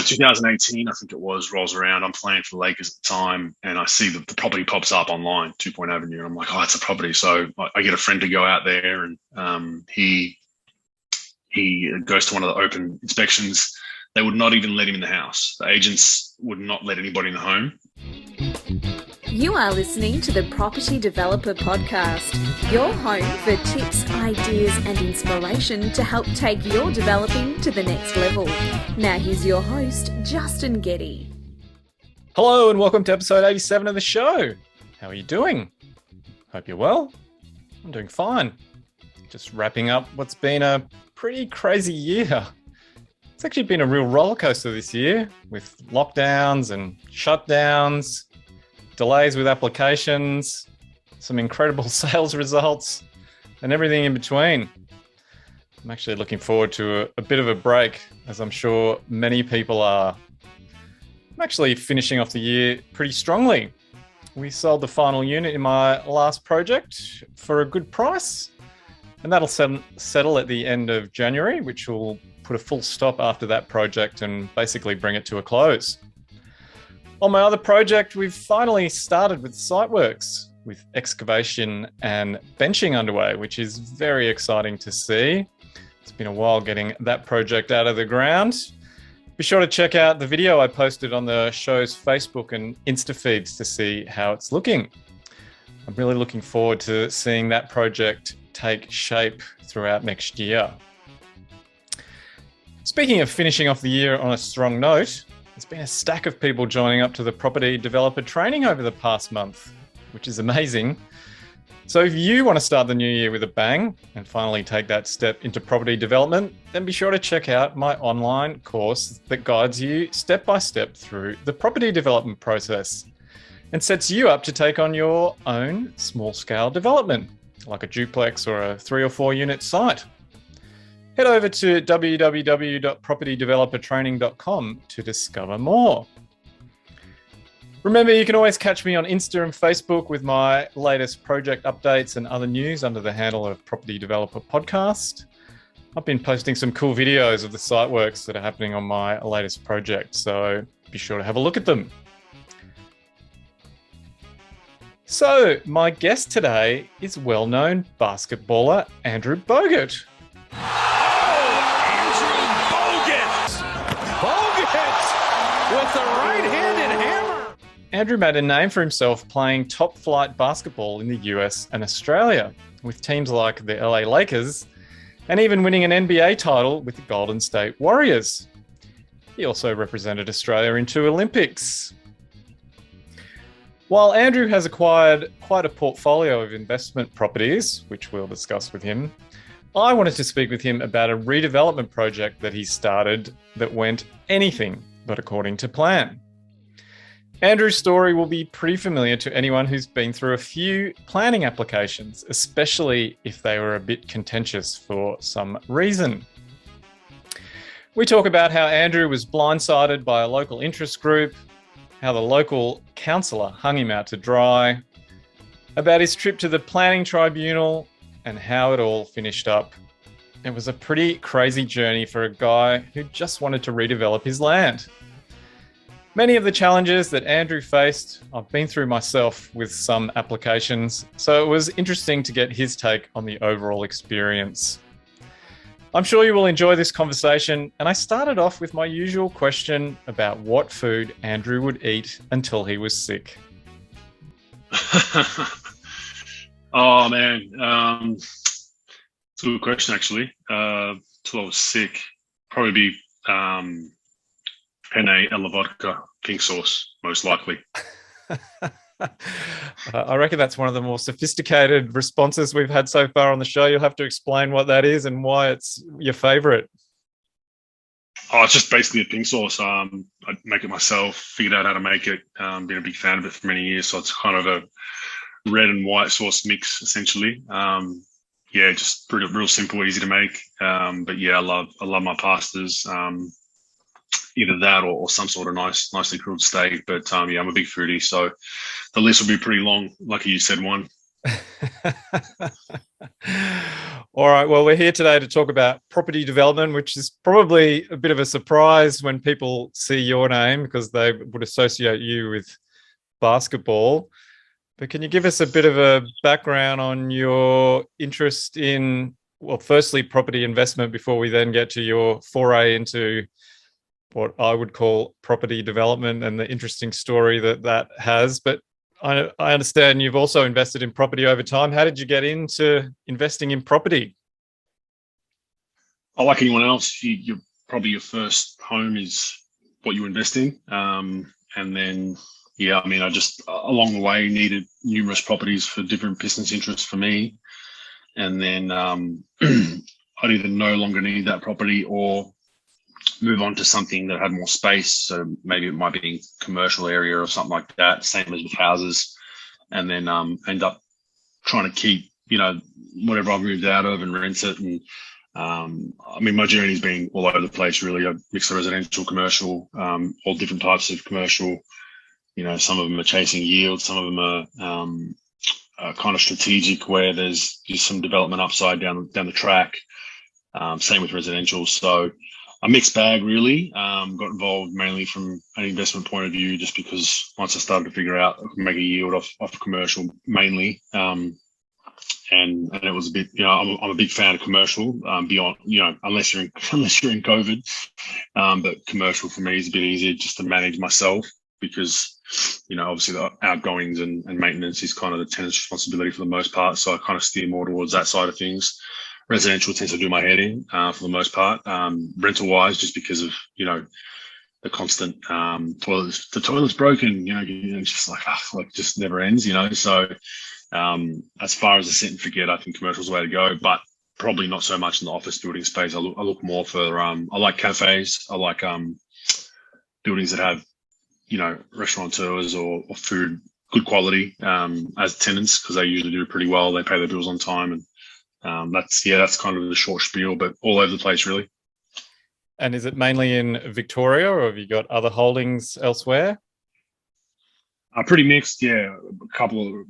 2018, I think it was, rolls around. I'm playing for the Lakers at the time, and I see that the property pops up online, 2 Point Avenue, and I'm like, oh, it's a property. So I get a friend to go out there, and he goes to one of the open inspections. They would not even let him in the house. The agents would not let anybody in the home. You are listening to the Property Developer Podcast, your home for tips, ideas and inspiration to help take your developing to the next level. Now here's your host, Justin Getty. Hello and welcome to episode 87 of the show. How are you doing? Hope you're well. I'm doing fine. Just wrapping up what's been a pretty crazy year. It's actually been a real roller coaster this year with lockdowns and shutdowns, delays with applications, some incredible sales results, and everything in between. I'm actually looking forward to a bit of a break, as I'm sure many people are. I'm actually finishing off the year pretty strongly. We sold the final unit in my last project for a good price, and that'll settle at the end of January, which will put a full stop after that project and basically bring it to a close. On my other project, we've finally started with site works, with excavation and benching underway, which is very exciting to see. It's been a while getting that project out of the ground. Be sure to check out the video I posted on the show's Facebook and Insta feeds to see how it's looking. I'm really looking forward to seeing that project take shape throughout next year. Speaking of finishing off the year on a strong note, there's been a stack of people joining up to the property developer training over the past month, which is amazing. So if you want to start the new year with a bang and finally take that step into property development, then be sure to check out my online course that guides you step by step through the property development process and sets you up to take on your own small scale development, like a duplex or a 3 or 4 unit site. Head over to www.propertydevelopertraining.com to discover more. Remember, you can always catch me on Insta and Facebook with my latest project updates and other news under the handle of Property Developer Podcast. I've been posting some cool videos of the site works that are happening on my latest project, so be sure to have a look at them. So, my guest today is well-known basketballer Andrew Bogut. With the right-handed hammer. Andrew made a name for himself playing top-flight basketball in the US and Australia with teams like the LA Lakers and even winning an NBA title with the Golden State Warriors. He also represented Australia in 2 Olympics. While Andrew has acquired quite a portfolio of investment properties, which we'll discuss with him, I wanted to speak with him about a redevelopment project that he started that went anything but according to plan. Andrew's story will be pretty familiar to anyone who's been through a few planning applications, especially if they were a bit contentious for some reason. We talk about how Andrew was blindsided by a local interest group, how the local councillor hung him out to dry, about his trip to the planning tribunal, and how it all finished up. It was a pretty crazy journey for a guy who just wanted to redevelop his land. Many of the challenges that Andrew faced, I've been through myself with some applications, so it was interesting to get his take on the overall experience. I'm sure you will enjoy this conversation, and I started off with my usual question about what food Andrew would eat until he was sick. Oh man, it's a good question actually. Till I was sick, probably be penne alla vodka, pink sauce, most likely. I reckon that's one of the more sophisticated responses we've had so far on the show. You'll have to explain what that is and why it's your favourite. Oh, it's just basically a pink sauce. I make it myself, figured out how to make it, been a big fan of it for many years. So it's kind of a red and white sauce mix, essentially. Just real simple, easy to make. But yeah, I love my pastas. Either that or some sort of nicely grilled steak. But I'm a big foodie, so the list will be pretty long. Lucky you said one. All right. Well, we're here today to talk about property development, which is probably a bit of a surprise when people see your name because they would associate you with basketball. But can you give us a bit of a background on your interest in, well, firstly, property investment before we then get to your foray into what I would call property development and the interesting story that that has. But I understand you've also invested in property over time. How did you get into investing in property? Like anyone else, you're probably your first home is what you invest in. And then, yeah, I mean, I just along the way needed numerous properties for different business interests for me. And then I'd either no longer need that property or move on to something that had more space. So maybe it might be a commercial area or something like that, same as with houses. And then end up trying to keep, whatever I've moved out of and rent it. And I mean, my journey's been all over the place, really. I mix the residential, commercial, all different types of commercial. Some of them are chasing yield. Some of them are kind of strategic where there's just some development upside down the track. Same with residential. So a mixed bag, really. Got involved mainly from an investment point of view, just because once I started to figure out I could make a yield off commercial mainly. And it was a bit, I'm a big fan of commercial, beyond, unless you're in COVID. But commercial for me is a bit easier just to manage myself because, obviously the outgoings and maintenance is kind of the tenant's responsibility for the most part. So I kind of steer more towards that side of things. Residential tends to do my head in for the most part. Rental wise, just because of, the constant the toilet's broken, it's just like just never ends, So as far as a set and forget, I think commercial's the way to go, but probably not so much in the office building space. I look more for I like cafes. I like buildings that have, restaurateurs or food, good quality as tenants, because they usually do pretty well. They pay their bills on time, and that's kind of the short spiel, but all over the place, really. And is it mainly in Victoria, or have you got other holdings elsewhere? Pretty mixed, yeah. A couple of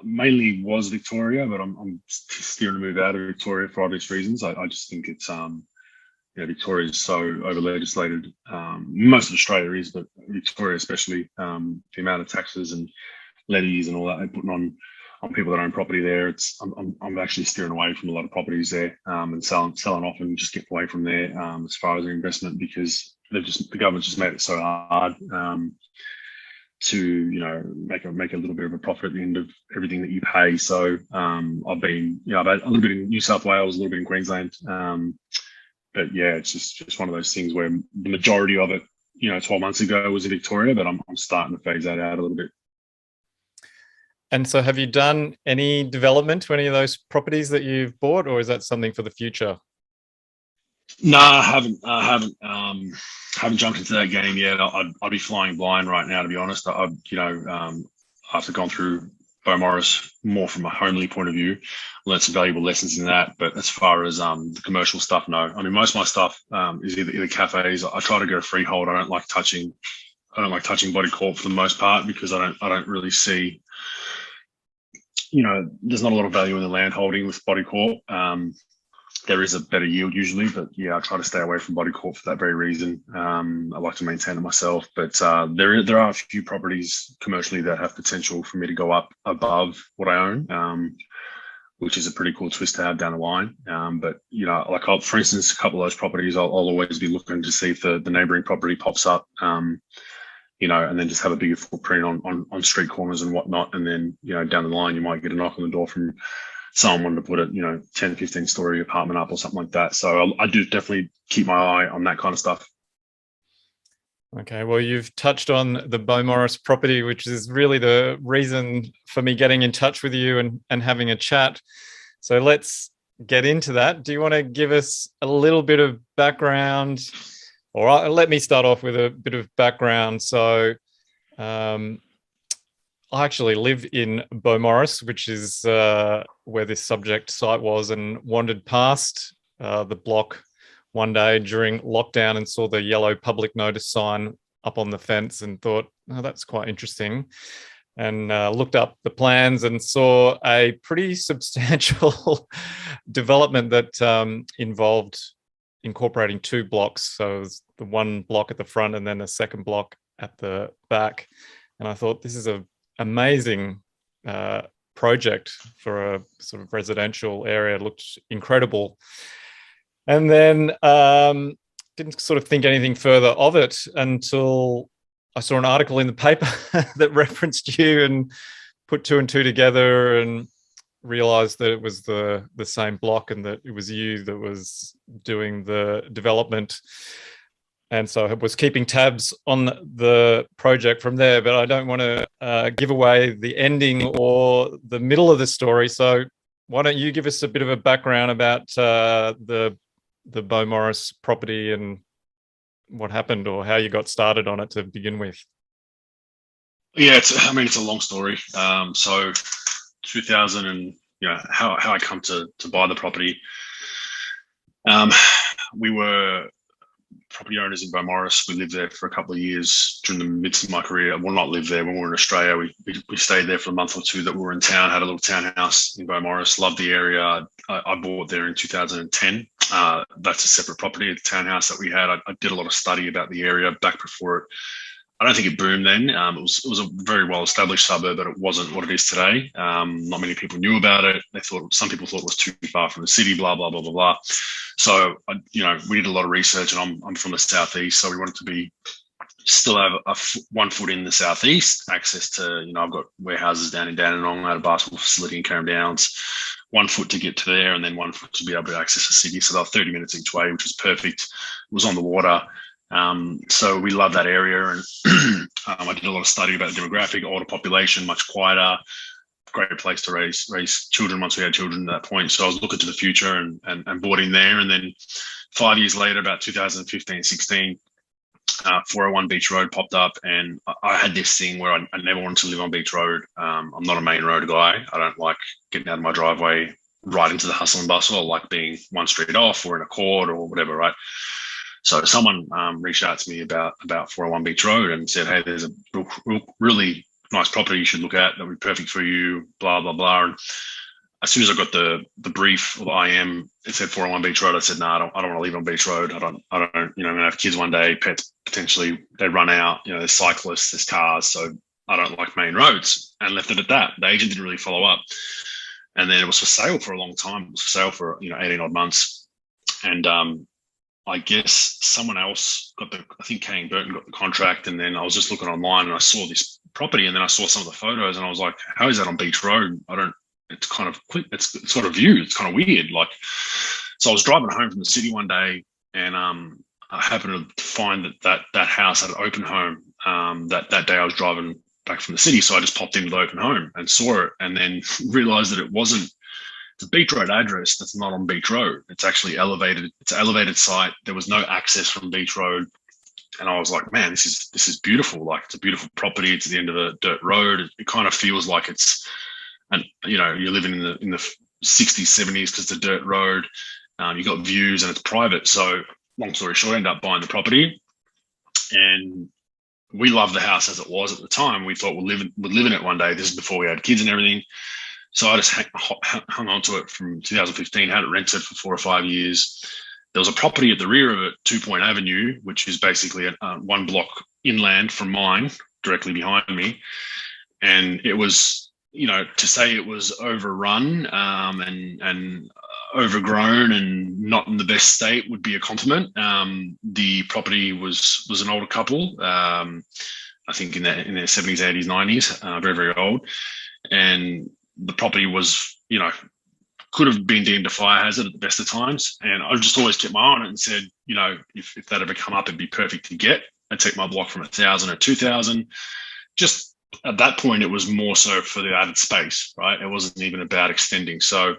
mainly was Victoria, but I'm steering to move out of Victoria for obvious reasons. I just think it's Victoria is so over legislated. Most of Australia is, but Victoria especially, the amount of taxes and levies and all that they're putting on people that own property there. I'm actually steering away from a lot of properties there, and selling off and just get away from there as far as their investment, because the government's just made it so hard to make a little bit of a profit at the end of everything that you pay. So I've been I've had a little bit in New South Wales, a little bit in Queensland, but yeah, it's just one of those things where the majority of it 12 months ago was in Victoria, but I'm starting to phase that out a little bit. And so have you done any development to any of those properties that you've bought, or is that something for the future? No, I haven't jumped into that game yet. I'd be flying blind right now, to be honest. After gone through Beaumaris more from a homely point of view, learned some valuable lessons in that. But as far as the commercial stuff, no. I mean, most of my stuff is either cafes. I try to go freehold. I don't like touching body corp for the most part, because I don't really see, there's not a lot of value in the land holding with body corp. There is a better yield usually, but yeah, I try to stay away from body corp for that very reason. I like to maintain it myself, but there are a few properties commercially that have potential for me to go up above what I own, which is a pretty cool twist to have down the line. But for instance, a couple of those properties, I'll always be looking to see if the neighbouring property pops up, and then just have a bigger footprint on street corners and whatnot. And then, down the line, you might get a knock on the door from someone wanting to put a 10, 15 story apartment up or something like that. So I do definitely keep my eye on that kind of stuff. Okay, well, you've touched on the Beaumaris property, which is really the reason for me getting in touch with you and having a chat. So let's get into that. Do you want to give us a little bit of background? Or let me start off with a bit of background. So I actually live in Beaumaris, which is where this subject site was, and wandered past the block one day during lockdown and saw the yellow public notice sign up on the fence and thought, oh, that's quite interesting. and looked up the plans and saw a pretty substantial development that involved incorporating 2 blocks. So it was the one block at the front and then a second block at the back. And I thought, this is an amazing project for a sort of residential area. It looked incredible. And then didn't sort of think anything further of it until I saw an article in the paper that referenced you, and put 2 and 2 together and realized that it was the same block and that it was you that was doing the development. And so I was keeping tabs on the project from there, but I don't want to give away the ending or the middle of the story. So why don't you give us a bit of a background about the Beaumaris property and what happened, or how you got started on it to begin with? Yeah, it's a long story. So 2000 and how I come to buy the property. We were property owners in Beaumaris. We lived there for a couple of years during the midst of my career. Well, not lived there when we were in Australia. We stayed there for a month or two that we were in town, had a little townhouse in Beaumaris, loved the area. I bought there in 2010. That's a separate property, a townhouse that we had. I did a lot of study about the area back before it. I don't think it boomed then. It was a very well-established suburb, but it wasn't what it is today. Not many people knew about it. Some people thought it was too far from the city, blah, blah, blah, blah, blah. So, we did a lot of research, and I'm from the southeast, so we wanted to still have 1 foot in the southeast, access to, I've got warehouses down in Dandenong, I had a basketball facility in Carrum Downs, 1 foot to get to there, and then 1 foot to be able to access the city. So they were 30 minutes each way, which was perfect. It was on the water. So we love that area, and I did a lot of study about the demographic, older population, much quieter, great place to raise children once we had children at that point. So I was looking to the future and bought in there. And then 5 years later, about 2015, 16, 401 Beach Road popped up, and I had this thing where I never wanted to live on Beach Road. I'm not a main road guy. I don't like getting out of my driveway right into the hustle and bustle. I like being one street off or in a court or whatever, right? So someone reached out to me about 401 Beach Road and said, hey, there's a really nice property you should look at that would be perfect for you, blah, blah, blah. And as soon as I got the brief or the IM, it said 401 Beach Road. I said, no, I don't want to leave on Beach Road. I don't, I'm going to have kids one day, pets potentially, they run out, there's cyclists, there's cars. So I don't like main roads, and left it at that. The agent didn't really follow up. And then it was for sale for a long time. It was for sale for, 18 odd months. And, I guess someone else I think Kane Burton got the contract, and then I was just looking online and I saw this property, and then I saw some of the photos and I was like, how is that on Beach Road? It's kind of quick. It's got a view. It's kind of weird. So I was driving home from the city one day, and I happened to find that house had an open home. That day I was driving back from the city. So I just popped into the open home and saw it, and then realized that it's a Beach Road address that's not on Beach Road. It's actually elevated. It's an elevated site. There was no access from Beach Road. And I was like, man, this is beautiful. It's a beautiful property. It's at the end of a dirt road. It kind of feels like it's, and you're living in the 60s, 70s, because it's a dirt road. You got views and it's private. So long story short, I ended up buying the property, and we loved the house as it was at the time. We thought we'd live in it one day. This is before we had kids and everything. So I just hung on to it from 2015, had it rented for 4 or 5 years. There was a property at the rear of it, 2 Point Avenue, which is basically 1 block inland from mine, directly behind me. And it was, to say it was overrun and overgrown and not in the best state would be a compliment. The property was an older couple, I think in their 70s, 80s, 90s, very, very old. And the property was, could have been deemed a fire hazard at the best of times. And I just always kept my eye on it and said, if that ever come up, it'd be perfect to get. I'd take my block from 1,000 or 2,000. Just at that point, it was more so for the added space, right? It wasn't even about extending. So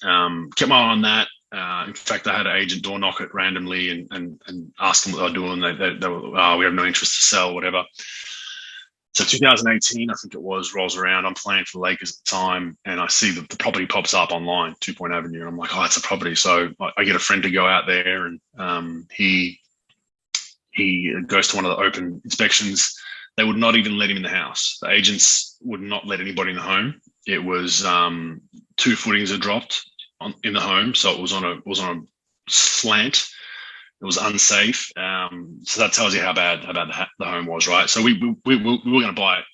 kept my eye on that. In fact, I had an agent door knock it randomly and ask them what they were doing. They were, we have no interest to sell, whatever. So 2018, I think it was, rolls around. I'm playing for the Lakers at the time, and I see the property pops up online, 2 Point Avenue. And I'm like, oh, it's a property. So I get a friend to go out there, and he goes to one of the open inspections, They would not even let him in the house. The agents would not let anybody in the home. It was 2 footings had dropped in the home, so it was on a slant. It was unsafe. So that tells you how bad the home was, right? So we were going to buy it,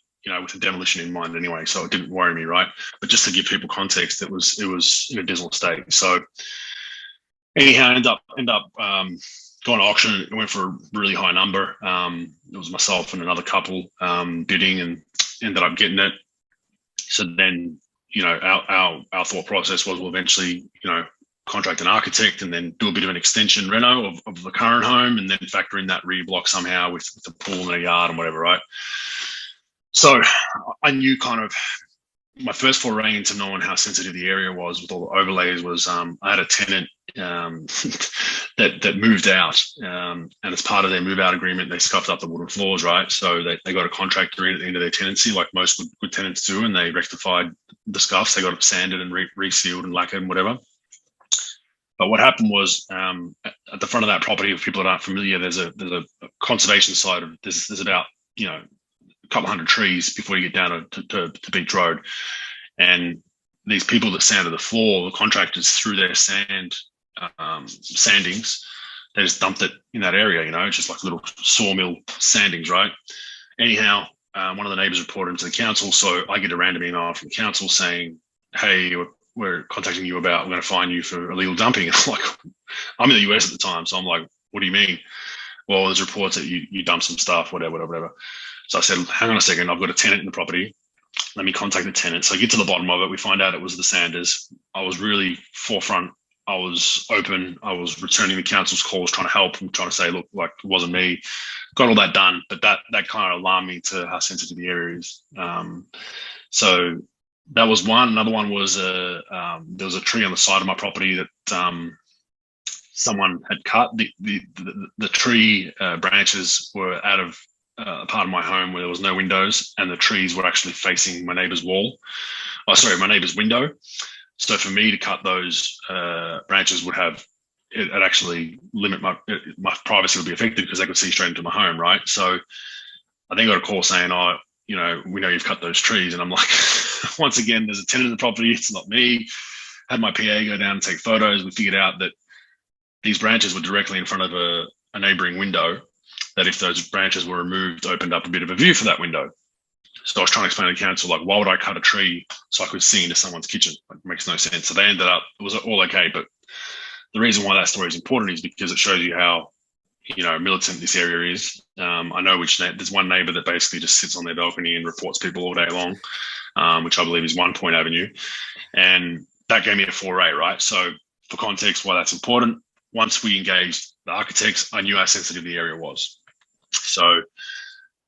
with the demolition in mind anyway. So it didn't worry me, right? But just to give people context, it was in a dismal state. So anyhow, end up going to auction. It went for a really high number. It was myself and another couple bidding, and ended up getting it. So then, our thought process was we'll eventually, contract an architect and then do a bit of an extension reno of the current home, and then factor in that rear block somehow with the pool and a yard and whatever, right? So I knew kind of my first foray into knowing how sensitive the area was with all the overlays was I had a tenant that moved out, and as part of their move out agreement, they scuffed up the wooden floors, right? So they got a contractor in at the end of their tenancy, like most good tenants do, and they rectified the scuffs. They got it sanded and resealed and lacquered and whatever. But what happened was at the front of that property, if people that aren't familiar, there's a conservation site. There's about a couple hundred trees before you get down to Beach Road, and these people that sanded the floor, the contractors threw their sandings. They just dumped it in that area. It's just like little sawmill sandings, right? Anyhow, one of the neighbours reported to the council, so I get a random email from the council saying, "Hey, we're contacting you about, we're going to fine you for illegal dumping." I'm in the US at the time, so I'm like, "What do you mean?" "Well, there's reports that you dumped some stuff, whatever." So I said, "Hang on a second, I've got a tenant in the property. Let me contact the tenant." So I get to the bottom of it. We find out it was the Sanders. I was really forefront. I was open. I was returning the council's calls, trying to help and trying to say, look, like, it wasn't me. Got all that done, but that kind of alarmed me to how sensitive the area is. So that was one. Another one was there was a tree on the side of my property that someone had cut. The tree branches were out of a part of my home where there was no windows, and the trees were actually facing my neighbour's my neighbour's window. So for me to cut those branches would have it actually limit my privacy would be affected because they could see straight into my home, right? So I then got a call saying, "Oh, we know you've cut those trees," and I'm like, once again, there's a tenant in the property. It's not me. Had my PA go down and take photos. We figured out that these branches were directly in front of a neighbouring window. That if those branches were removed, opened up a bit of a view for that window. So I was trying to explain to the council, like, why would I cut a tree so I could see into someone's kitchen? It makes no sense. So they ended up, it was all okay. But the reason why that story is important is because it shows you how, militant this area is. I know there's one neighbour that basically just sits on their balcony and reports people all day long, which I believe is One Point Avenue. And that gave me a foray, right? So for context, why that's important, once we engaged the architects, I knew how sensitive the area was. So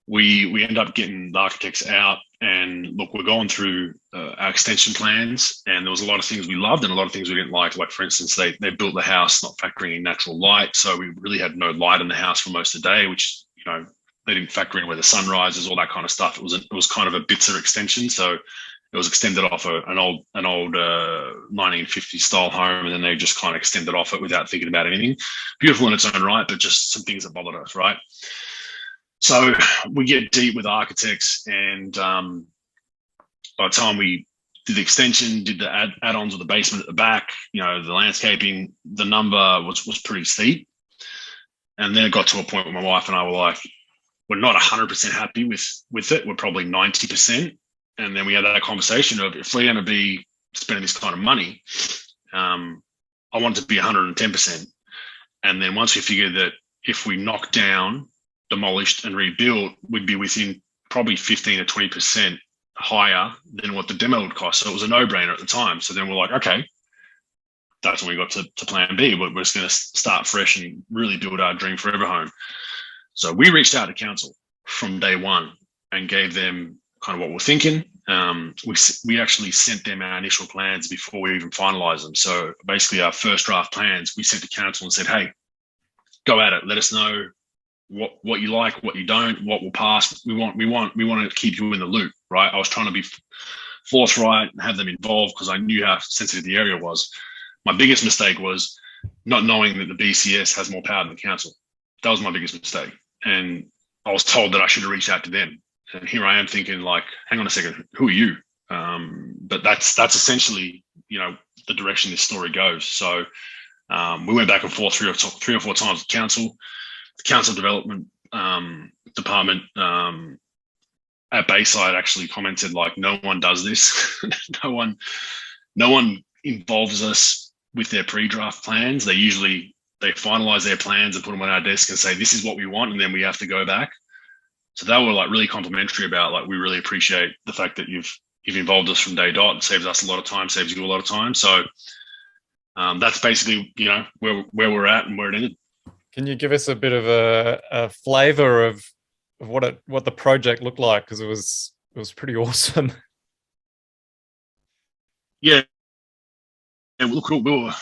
we end up getting the architects out, and look, we're going through our extension plans, and there was a lot of things we loved and a lot of things we didn't like. Like, for instance, they built the house not factoring in natural light, so we really had no light in the house for most of the day, which they didn't factor in where the sun rises, all that kind of stuff. It was kind of a bitzer extension, so it was extended off an old 1950s style home, and then they just kind of extended off it without thinking about anything. Beautiful in its own right, but just some things that bothered us, right? So we get deep with architects, and by the time we did the extension, did the add-ons with the basement at the back, the landscaping, the number was pretty steep. And then it got to a point where my wife and I were like, we're not 100% happy with it. We're probably 90%. And then we had that conversation of, if we're going to be spending this kind of money, I want it to be 110%. And then once we figured that if we knock down, demolished and rebuilt, we'd be within probably 15 to 20% higher than what the demo would cost. So it was a no-brainer at the time. So then we're like, okay, that's when we got to plan B. We're just going to start fresh and really build our dream forever home. So we reached out to council from day one and gave them kind of what we're thinking. We actually sent them our initial plans before we even finalized them. So basically our first draft plans, we sent to council and said, hey, go at it. Let us know what you like, what you don't, what will pass. We want to keep you in the loop, right? I was trying to be forthright and have them involved because I knew how sensitive the area was. My biggest mistake was not knowing that the BCS has more power than the council. That was my biggest mistake. And I was told that I should have reached out to them. And here I am thinking, like, hang on a second, who are you? But that's essentially, the direction this story goes. So we went back and forth three or four times with council. The council development department at Bayside actually commented, like, no one does this. no one involves us with their pre-draft plans. They finalize their plans and put them on our desk and say, this is what we want, and then we have to go back. So they were like really complimentary about, like, we really appreciate the fact that you've involved us from day dot. It saves us a lot of time, saves you a lot of time. So that's basically, where we're at and where it ended. Can you give us a bit of a flavour of what the project looked like? Because it was pretty awesome. Yeah. Look, we were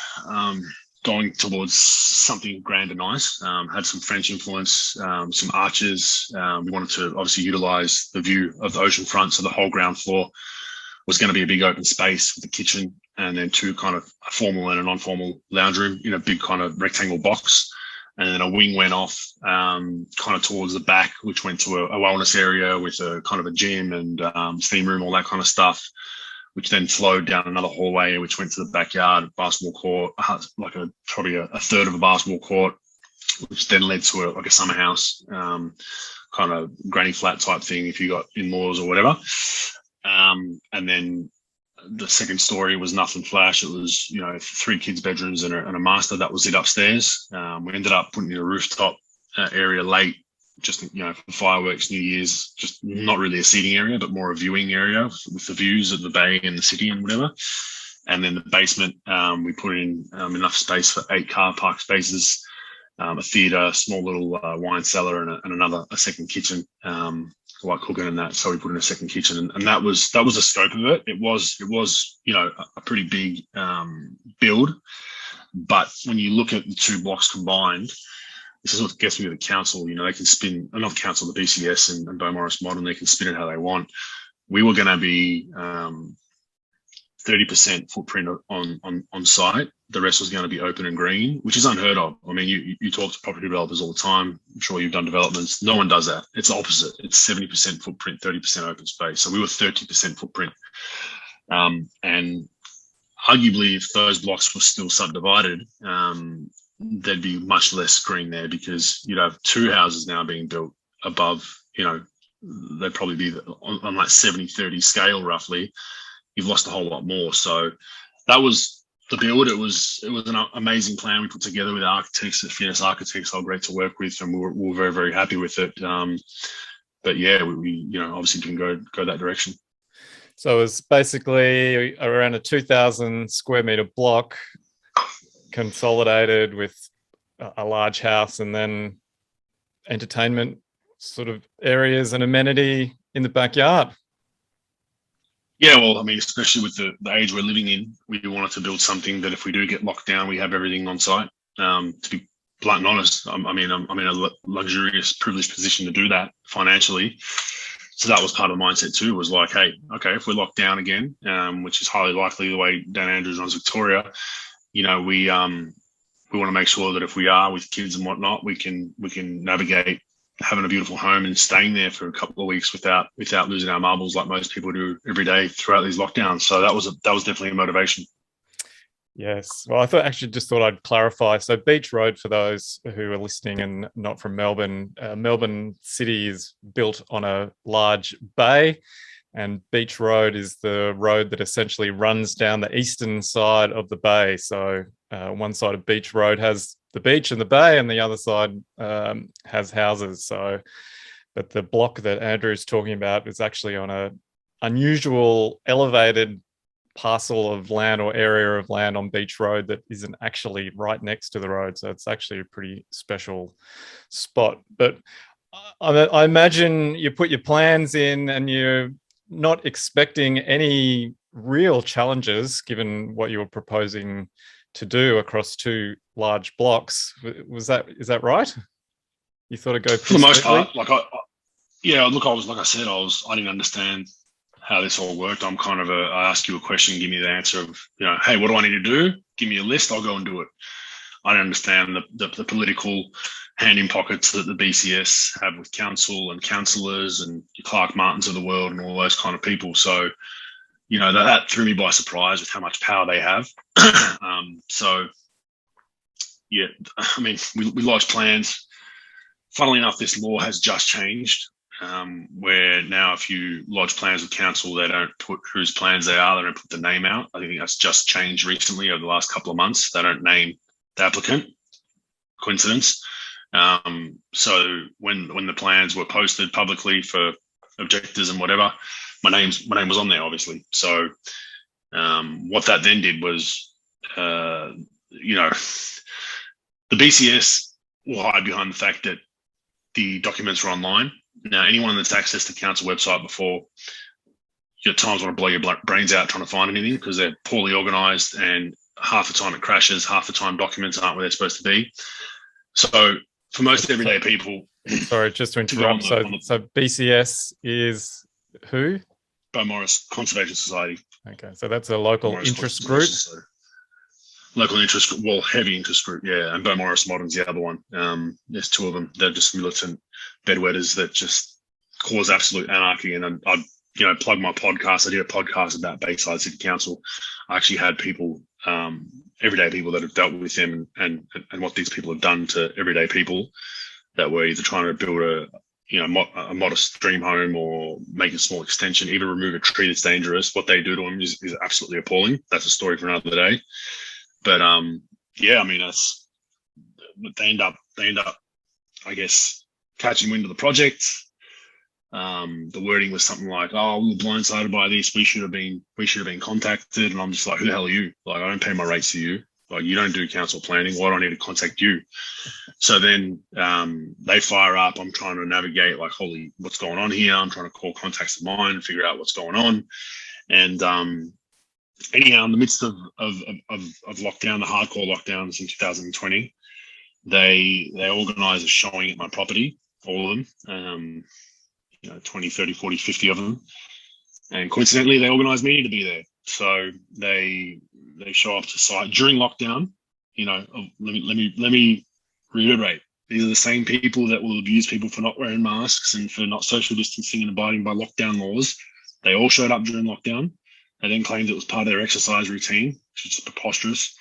going towards something grand and nice. Had some French influence, some arches. We wanted to obviously utilise the view of the ocean front, so the whole ground floor was going to be a big open space with the kitchen, and then two kind of a formal and a non-formal lounge room in a big kind of rectangle box. And then a wing went off kind of towards the back, which went to a wellness area with a kind of a gym and steam room, all that kind of stuff, which then flowed down another hallway, which went to the backyard basketball court, like probably a third of a basketball court, which then led to a summer house, kind of granny flat type thing if you got in-laws or whatever. And then the second story was nothing flash. It was, 3 kids' bedrooms and a master. That was it upstairs. We ended up putting in a rooftop area late, just, for fireworks, New Year's, just not really a seating area, but more a viewing area with the views of the bay and the city and whatever. And then the basement, we put in enough space for 8 car park spaces, a theatre, small little wine cellar, and a second kitchen, like cooking and that. So we put in a second kitchen, and that was the scope of it. It was a pretty big build, but when you look at the 2 blocks combined, this is what gets me with the council. They can spin, not the council, the BCS and Beaumaris Modern, they can spin it how they want. We were going to be 30% footprint on site. The rest was going to be open and green, which is unheard of. I mean, you talk to property developers all the time. I'm sure you've done developments. No one does that. It's the opposite. It's 70% footprint, 30% open space. So we were 30% footprint. And arguably, if those blocks were still subdivided, there'd be much less green there, because you'd have 2 houses now being built above, they'd probably be on like 70-30 scale roughly. You've lost a whole lot more. So that was the build. It was an amazing plan we put together with architects at Finesse Architects. All great to work with, and we were very, very happy with it. But yeah, we obviously didn't go that direction. So it was basically around a 2,000 square meter block, consolidated with a large house, and then entertainment sort of areas and amenity in the backyard. Yeah, well, I mean, especially with the age we're living in, we wanted to build something that if we do get locked down, we have everything on site. To be blunt and honest, I'm in a luxurious, privileged position to do that financially. So that was part of the mindset too, was like, hey, okay, if we're locked down again, which is highly likely the way Dan Andrews runs Victoria, we want to make sure that if we are with kids and whatnot, we can navigate having a beautiful home and staying there for a couple of weeks without losing our marbles like most people do every day throughout these lockdowns. So that was definitely a motivation. Yes. Well, just thought I'd clarify. So Beach Road, for those who are listening and not from Melbourne, Melbourne City is built on a large bay, and Beach Road is the road that essentially runs down the eastern side of the bay. So one side of Beach Road has the beach and the bay, and the other side has houses. So, but the block that Andrew's talking about is actually on a unusual elevated parcel of land or area of land on Beach Road that isn't actually right next to the road. So it's actually a pretty special spot. But I imagine you put your plans in and you're not expecting any real challenges given what you were proposing to do across 2 large blocks. Is that right? You thought it'd go for the most part? I didn't understand how this all worked. I'm kind of I ask you a question, give me the answer of, hey, what do I need to do? Give me a list, I'll go and do it. I don't understand the political hand in pockets that the BCS have with council and councillors and your Clark Martins of the world and all those kind of people. So, that threw me by surprise with how much power they have. Yeah, I mean, we lodged plans. Funnily enough, this law has just changed, where now if you lodge plans with council, they don't put whose plans they are. They don't put the name out. I think that's just changed recently over the last couple of months. They don't name the applicant. Coincidence. So when the plans were posted publicly for objectors and whatever, my name was on there, obviously. So what that then did was, the BCS will hide behind the fact that the documents are online. Now, anyone that's accessed the council website before, you at times want to blow your brains out trying to find anything because they're poorly organised, and half the time it crashes, half the time documents aren't where they're supposed to be. So for most everyday people... Sorry, just to interrupt. So BCS is who? Beaumaris Conservation Society. Okay, so that's a local interest group. Local interest, heavy interest group, yeah. And Beaumaris Modern's the other one. There's two of them. They're just militant bedwetters that just cause absolute anarchy. And I plug my podcast. I did a podcast about Bayside City Council. I actually had people, everyday people that have dealt with them and what these people have done to everyday people that were either trying to build a modest dream home or make a small extension, even remove a tree that's dangerous. What they do to them is absolutely appalling. That's a story for another day. But yeah, I mean, they end up, I guess, catching wind of the project. The wording was something like, "Oh, we were blindsided by this. We should have been contacted." And I'm just like, "Who the hell are you? Like, I don't pay my rates to you. Like, you don't do council planning. Why do I need to contact you?" So then they fire up. I'm trying to navigate, like, holy, what's going on here? I'm trying to call contacts of mine and figure out what's going on. And anyhow, in the midst of lockdown, the hardcore lockdowns in 2020, they organised a showing at my property, all of them, 20, 30, 40, 50 of them. And coincidentally, they organised me to be there. So they show up to site during lockdown. Let me reiterate. These are the same people that will abuse people for not wearing masks and for not social distancing and abiding by lockdown laws. They all showed up during lockdown. They then claimed it was part of their exercise routine, which is preposterous.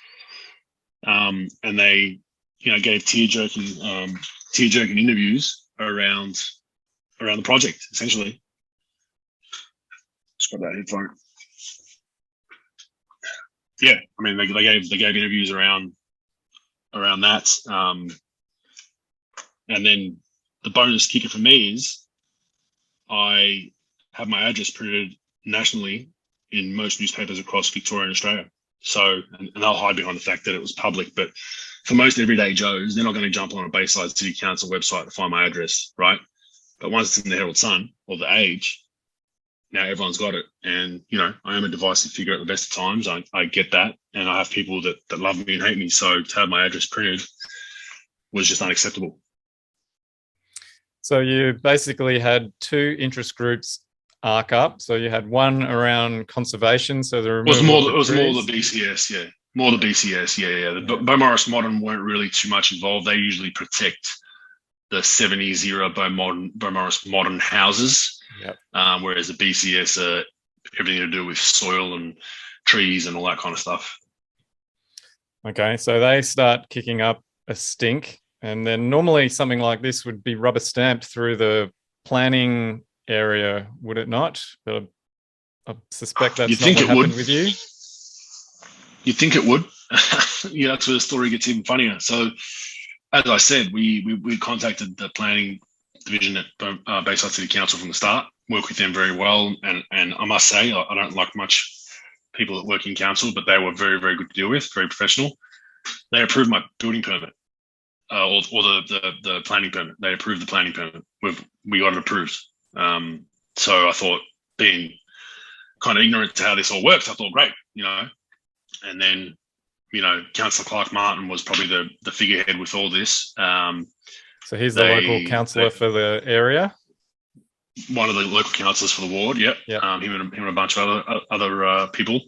And they, gave tear-jerking interviews around the project, essentially. Just got that headphone. Yeah, I mean, they gave interviews around that. And then the bonus kicker for me is I have my address printed nationally in most newspapers across Victoria and Australia. So, and they'll hide behind the fact that it was public, but for most everyday Joes, they're not going to jump on a Bayside City Council website to find my address, right? But once it's in the Herald Sun or the Age, now everyone's got it. And, I am a divisive figure at the best of times. I get that. And I have people that love me and hate me. So to have my address printed was just unacceptable. So you basically had two interest groups arc up. So you had one around conservation. So the removal it was more the BCS, yeah. More the BCS, yeah. The Beaumaris Modern weren't really too much involved. They usually protect the 70s era Beaumaris Modern houses, yep. Whereas the BCS are everything to do with soil and trees and all that kind of stuff. Okay, so they start kicking up a stink, and then normally something like this would be rubber stamped through the planning area, would it not? But I suspect that's not what happened with you. You'd think it would. Yeah, that's where the story gets even funnier. So, as I said, we contacted the planning division at Bayside City Council from the start, worked with them very well, and I must say, I don't like much people that work in council, but they were very, very good to deal with, very professional. They approved my building permit, or the planning permit. They approved the planning permit. We got it approved. So I thought, being kind of ignorant to how this all works, I thought, great, and then, Councillor Clark Martin was probably the figurehead with all this. So he's the local councillor for the area? One of the local councillors for the ward, yep. Him and a bunch of other people.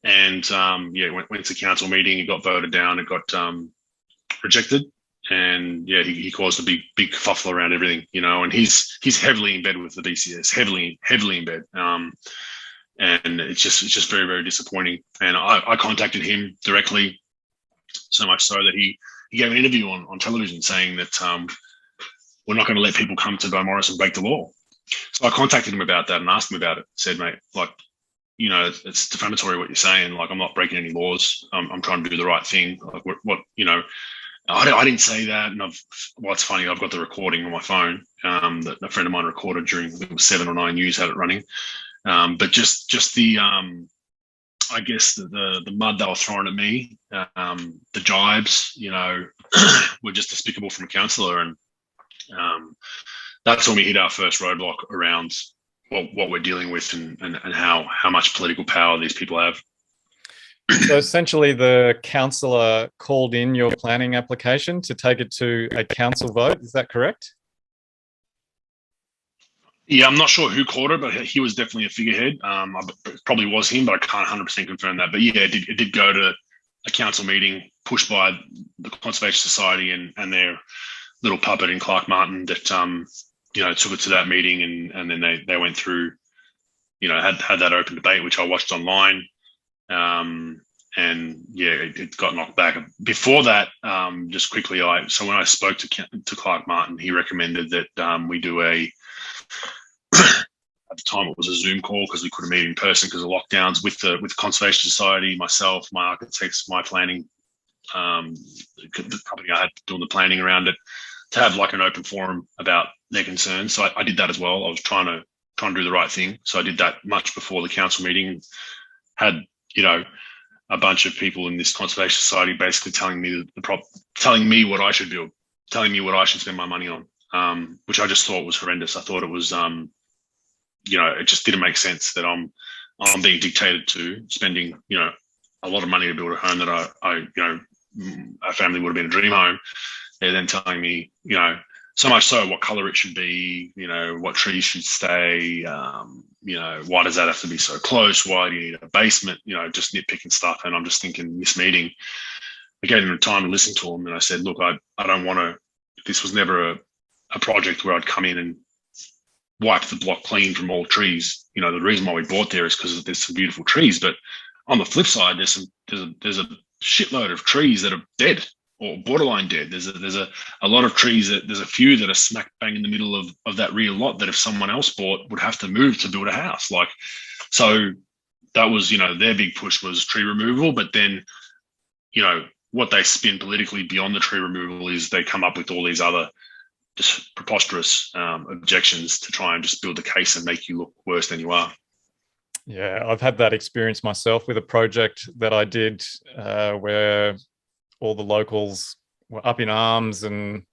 And, went to council meeting, it got voted down, it got rejected. And yeah, he caused a big kerfuffle around everything, and he's heavily in bed with the BCS, heavily in bed. And it's just very, very disappointing. And I contacted him directly, so much so that he gave an interview on television saying that we're not going to let people come to Beaumaris and break the law. So I contacted him about that and asked him about it. Said, mate, it's defamatory what you're saying. Like, I'm not breaking any laws. I'm trying to do the right thing. Like, what I didn't say that. And it's funny, I've got the recording on my phone that a friend of mine recorded during, I think it was 7 or 9 news had it running. But just the, I guess the mud they were throwing at me, the jibes, were just despicable from a councillor. And that's when we hit our first roadblock around what we're dealing with and how much political power these people have. So essentially the councillor called in your planning application to take it to a council vote. Is that correct? Yeah, I'm not sure who called it, but he was definitely a figurehead. It probably was him, but I can't 100% confirm that. But yeah, it did go to a council meeting pushed by the Conservation Society and their little puppet in Clark Martin that took it to that meeting, and then they went through, had that open debate, which I watched online. And yeah, it got knocked back. Before that, just quickly, so when I spoke to Clark Martin, he recommended that we do at the time it was a Zoom call because we couldn't meet in person because of lockdowns with the Conservation Society, myself, my architects, my planning, the company I had doing the planning around it, to have like an open forum about their concerns. So I did that as well. I was trying to do the right thing. So I did that much before the council meeting. Had a bunch of people in this Conservation Society basically telling me what I should do, telling me what I should spend my money on, which I just thought was horrendous. I thought it was, it just didn't make sense that I'm being dictated to spending, a lot of money to build a home that our family would have been a dream home. They're then telling me, so much so what color it should be, what trees should stay, why does that have to be so close? Why do you need a basement? Just nitpicking stuff. And I'm just thinking, this meeting, I gave them time to listen to them. And I said, look, I don't want to, this was never a project where I'd come in and wipe the block clean from all trees. The reason why we bought there is because there's some beautiful trees. But on the flip side, there's a shitload of trees that are dead or borderline dead. There's a lot of trees there's a few that are smack bang in the middle of that rear lot that if someone else bought would have to move to build a house. So that was, their big push was tree removal. But then, what they spin politically beyond the tree removal is they come up with all these other just preposterous objections to try and just build the case and make you look worse than you are. Yeah, I've had that experience myself with a project that I did where all the locals were up in arms, and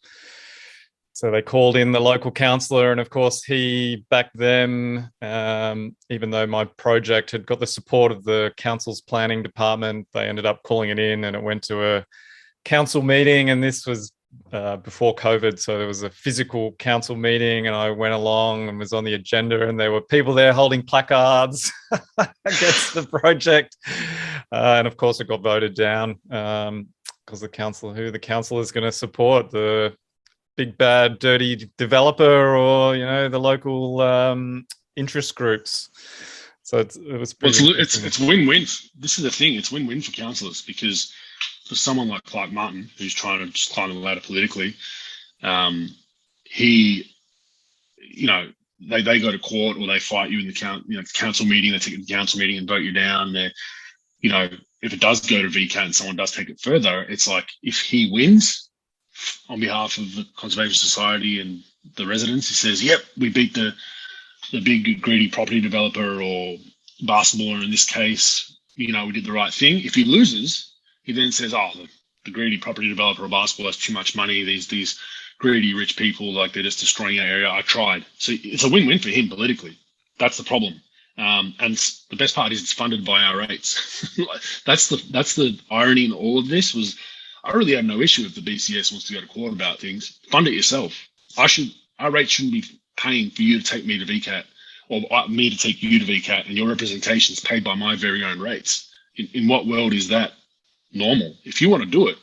so they called in the local councillor, and of course he backed them, even though my project had got the support of the council's planning department. They ended up calling it in and it went to a council meeting, and this was before COVID, so there was a physical council meeting, and I went along and was on the agenda, and there were people there holding placards against the project, and of course it got voted down because the council is going to support, the big bad dirty developer or the local interest groups. So it was pretty it's win-win. This is the thing, it's win-win for councillors, because for someone like Clark Martin, who's trying to just climb the ladder politically, he, they go to court or they fight you in the council meeting. They take it to the council meeting and vote you down. If it does go to VCAT and someone does take it further, it's like if he wins on behalf of the Conservation Society and the residents, he says, "Yep, we beat the big greedy property developer or basketballer in this case. We did the right thing." If he loses, he then says, "Oh, the greedy property developer or basketball has too much money. These greedy rich people, they're just destroying our area. I tried." So it's a win-win for him politically. That's the problem. And the best part is it's funded by our rates. That's the irony in all of this. Was I really have no issue if the BCS wants to go to court about things. Fund it yourself. Our rates shouldn't be paying for you to take me to VCAT or me to take you to VCAT, and your representation is paid by my very own rates. In what world is that normal? If you want to do it,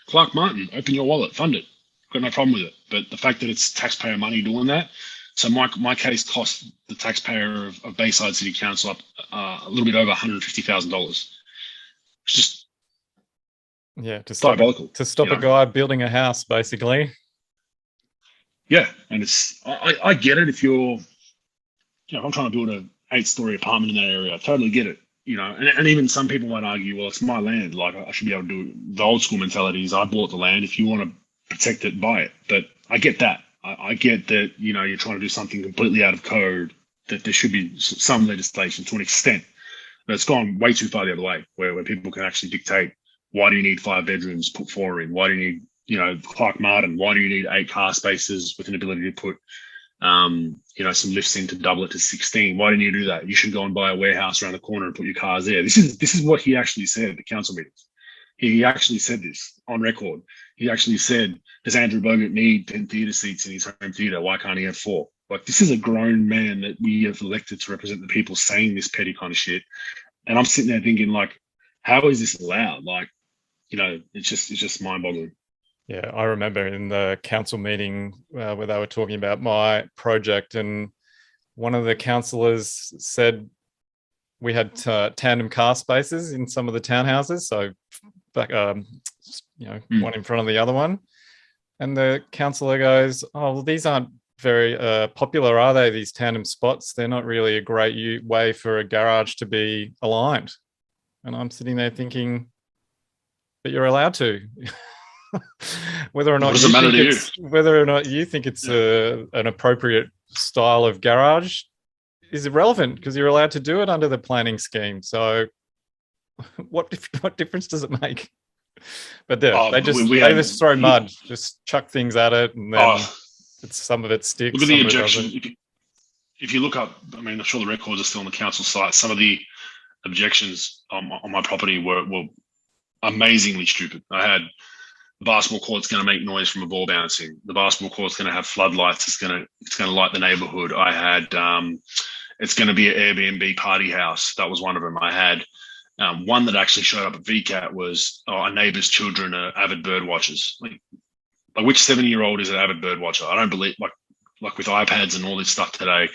Clark Martin, open your wallet, fund it. Got no problem with it. But the fact that it's taxpayer money doing that, so my case cost the taxpayer of Bayside City Council up a little bit over $150,000. It's just diabolical. To stop a guy building a house, basically. Yeah, and I get it if you're, if I'm trying to build a 8-story apartment in that area, I totally get it. And even some people might argue, well, it's my land. Like I should be able to do it. The old school mentality is I bought the land. If you want to protect it, buy it. But I get that. I get that, you're trying to do something completely out of code, that there should be some legislation to an extent. But it's gone way too far the other way, where people can actually dictate, why do you need 5 bedrooms, put 4 in? Why do you need, Clark Martin, why do you need 8 car spaces with an ability to put, some lifts in to double it to 16? Why didn't you do that? You should go and buy a warehouse around the corner and put your cars there. This is what he actually said at the council meetings. He actually said this on record. He actually said, does Andrew Bogut need 10 theatre seats in his home theatre? Why can't he have 4? Like, this is a grown man that we have elected to represent the people saying this petty kind of shit. And I'm sitting there thinking, like, how is this allowed? Like, it's just mind-boggling. Yeah, I remember in the council meeting where they were talking about my project, and one of the councillors said we had tandem car spaces in some of the townhouses, so back, one in front of the other one. And the councillor goes, "Oh, well, these aren't very popular, are they? These tandem spots? They're not really a great way for a garage to be aligned." And I'm sitting there thinking, but you're allowed to. Whether or not you think it's an appropriate style of garage is irrelevant, because you're allowed to do it under the planning scheme. So what difference does it make? But they just throw mud, just chuck things at it, and then some of it sticks. Look at the objection. If you look up, I'm sure the records are still on the council site. Some of the objections on my property were amazingly stupid. I had, the basketball court's going to make noise from a ball bouncing. The basketball court's going to have floodlights. It's going to light the neighborhood. I had, it's going to be an Airbnb party house. That was one of them. I had one that actually showed up at VCAT was a neighbor's children are avid bird watchers. Like which 70-year-old is an avid bird watcher? I don't believe, like with iPads and all this stuff today.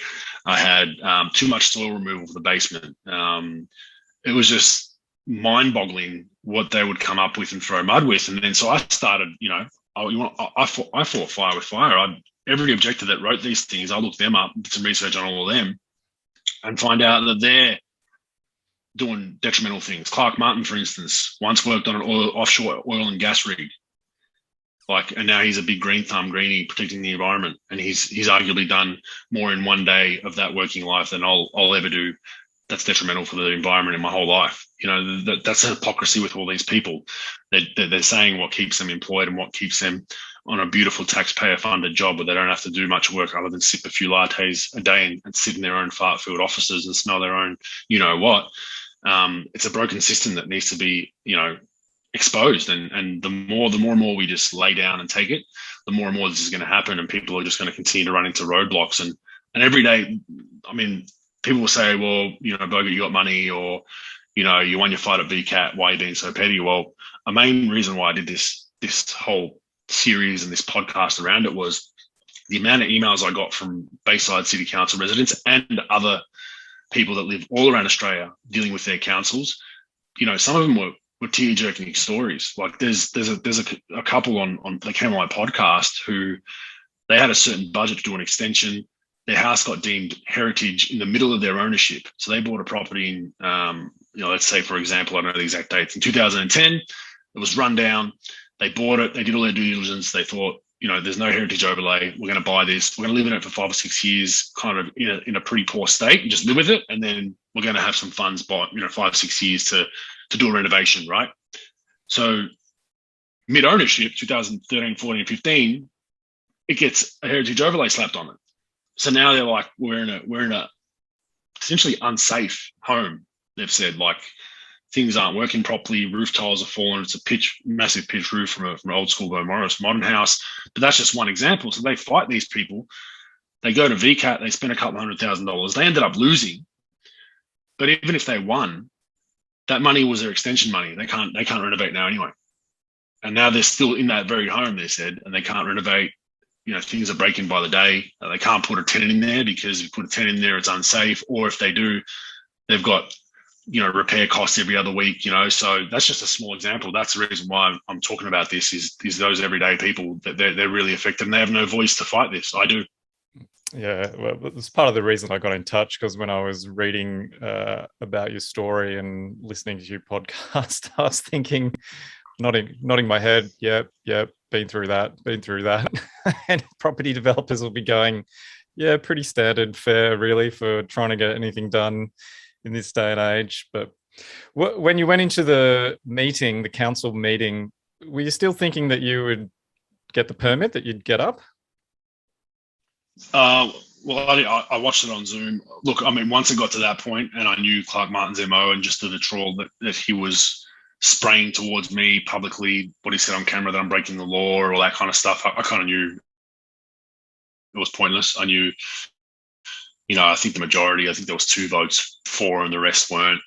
I had too much soil removal for the basement. It was just mind-boggling what they would come up with and throw mud with. And then so I started, I fought fire with fire. Every objector that wrote these things, I looked them up, did some research on all of them, and find out that they're doing detrimental things. Clark Martin, for instance, once worked on an offshore oil and gas rig. And now he's a big green thumb greenie protecting the environment. And he's arguably done more in one day of that working life than I'll ever do. That's detrimental for the environment in my whole life. That's a hypocrisy with all these people. They're saying what keeps them employed and what keeps them on a beautiful taxpayer-funded job where they don't have to do much work other than sip a few lattes a day and sit in their own fart-filled offices and smell their own what. It's a broken system that needs to be, exposed. And the more and more we just lay down and take it, the more and more this is going to happen, and people are just going to continue to run into roadblocks. And every day, people will say, well, Bogut, you got money, or, you won your fight at VCAT. Why are you being so petty? Well, a main reason why I did this whole series and this podcast around it was the amount of emails I got from Bayside City Council residents and other people that live all around Australia dealing with their councils. Some of them were tear-jerking stories. Like there's a couple on they came on my podcast who they had a certain budget to do an extension. Their house got deemed heritage in the middle of their ownership. So they bought a property in, let's say, for example, I don't know the exact dates, in 2010, it was run down. They bought it. They did all their due diligence. They thought, there's no heritage overlay. We're going to buy this. We're going to live in it for 5 or 6 years, kind of in a pretty poor state, and just live with it. And then we're going to have some funds by, 5 or 6 years to do a renovation, right? So mid-ownership, 2013, 14, 15, it gets a heritage overlay slapped on it. So now they're like, we're in a essentially unsafe home. They've said, like, things aren't working properly, roof tiles are falling. It's a massive pitch roof from an old school Bo Morris modern house. But that's just one example. So they fight these people. They go to VCAT, they spend a couple $100,000. They ended up losing. But even if they won, that money was their extension money. They can't renovate now anyway. And now they're still in that very home, they said, and they can't renovate. Things are breaking by the day. They can't put a tenant in there because if you put a tenant in there, it's unsafe. Or if they do, they've got, repair costs every other week, So that's just a small example. That's the reason why I'm talking about this is those everyday people that they're really affected and they have no voice to fight this. I do. Yeah, well, it's part of the reason I got in touch, because when I was reading about your story and listening to your podcast, I was thinking, nodding my head, yep, been through that. And property developers will be going, yeah, pretty standard fare, really, for trying to get anything done in this day and age. But when you went into the meeting, the council meeting, were you still thinking that you would get the permit, that you'd get up? Well, I watched it on Zoom. Look, I mean, once it got to that point and I knew Clark Martin's MO and just the vitriol that he was spraying towards me publicly, what he said on camera, that I'm breaking the law or all that kind of stuff, I kind of knew it was pointless. I knew, I think the majority, I think there was 2 votes for and the rest weren't.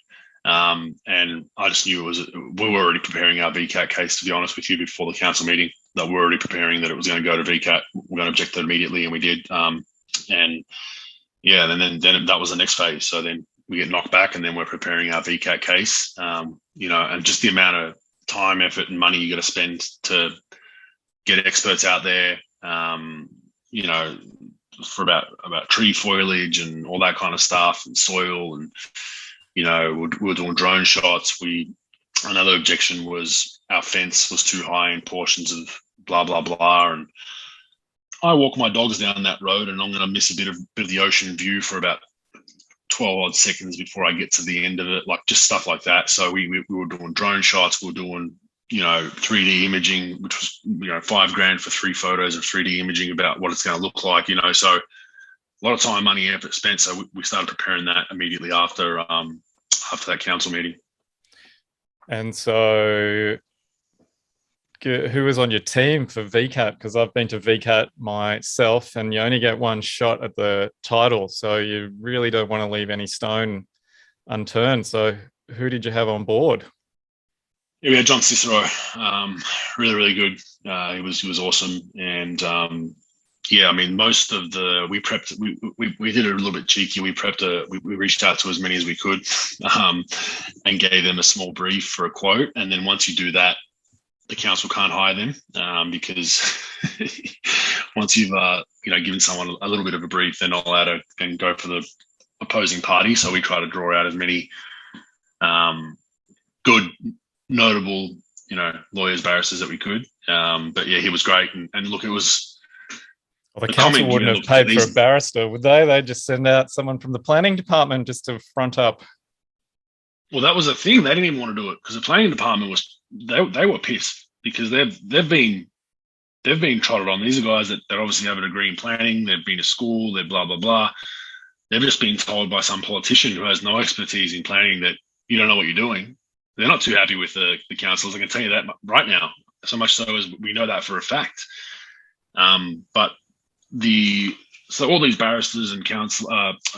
And I just knew we were already preparing our VCAT case, to be honest with you, before the council meeting, that we're already preparing that it was going to go to VCAT. We're going to object to it immediately, and we did. And then that was the next phase. So then we get knocked back, and then we're preparing our VCAT case. And just the amount of time, effort, and money you got to spend to get experts out there, for about tree foliage and all that kind of stuff, and soil, and we're doing drone shots. Another objection was our fence was too high in portions of blah blah blah, and I walk my dogs down that road and I'm going to miss a bit of the ocean view for about 12 odd seconds before I get to the end of it, like just stuff like that. So we were doing drone shots, we were doing 3D imaging, which was $5,000 for 3 photos of 3D imaging about what it's going to look like, so a lot of time, money, effort spent. So we started preparing that immediately after that council meeting. And so who was on your team for VCAT? Because I've been to VCAT myself, and you only get one shot at the title, so you really don't want to leave any stone unturned. So who did you have on board? Yeah, we had John Cicero, really, really good. He was awesome. And I mean, most of we prepped, we did it a little bit cheeky. We reached out to as many as we could and gave them a small brief for a quote. And then once you do that, the council can't hire them because once you've given someone a little bit of a brief, they're not allowed to then go for the opposing party. So we try to draw out as many good, notable, lawyers, barristers that we could. But yeah, he was great. And look, it was. Well, the council wouldn't have paid for a barrister, would they? They'd just send out someone from the planning department just to front up. Well, that was the thing. They didn't even want to do it because the planning department they were pissed because they've been trotted on. These are guys that obviously have a degree in planning. They've been to school. They're blah blah blah. They've just been told by some politician who has no expertise in planning that you don't know what you're doing. They're not too happy with the councils. I can tell you that right now. So much so as we know that for a fact. But so all these barristers and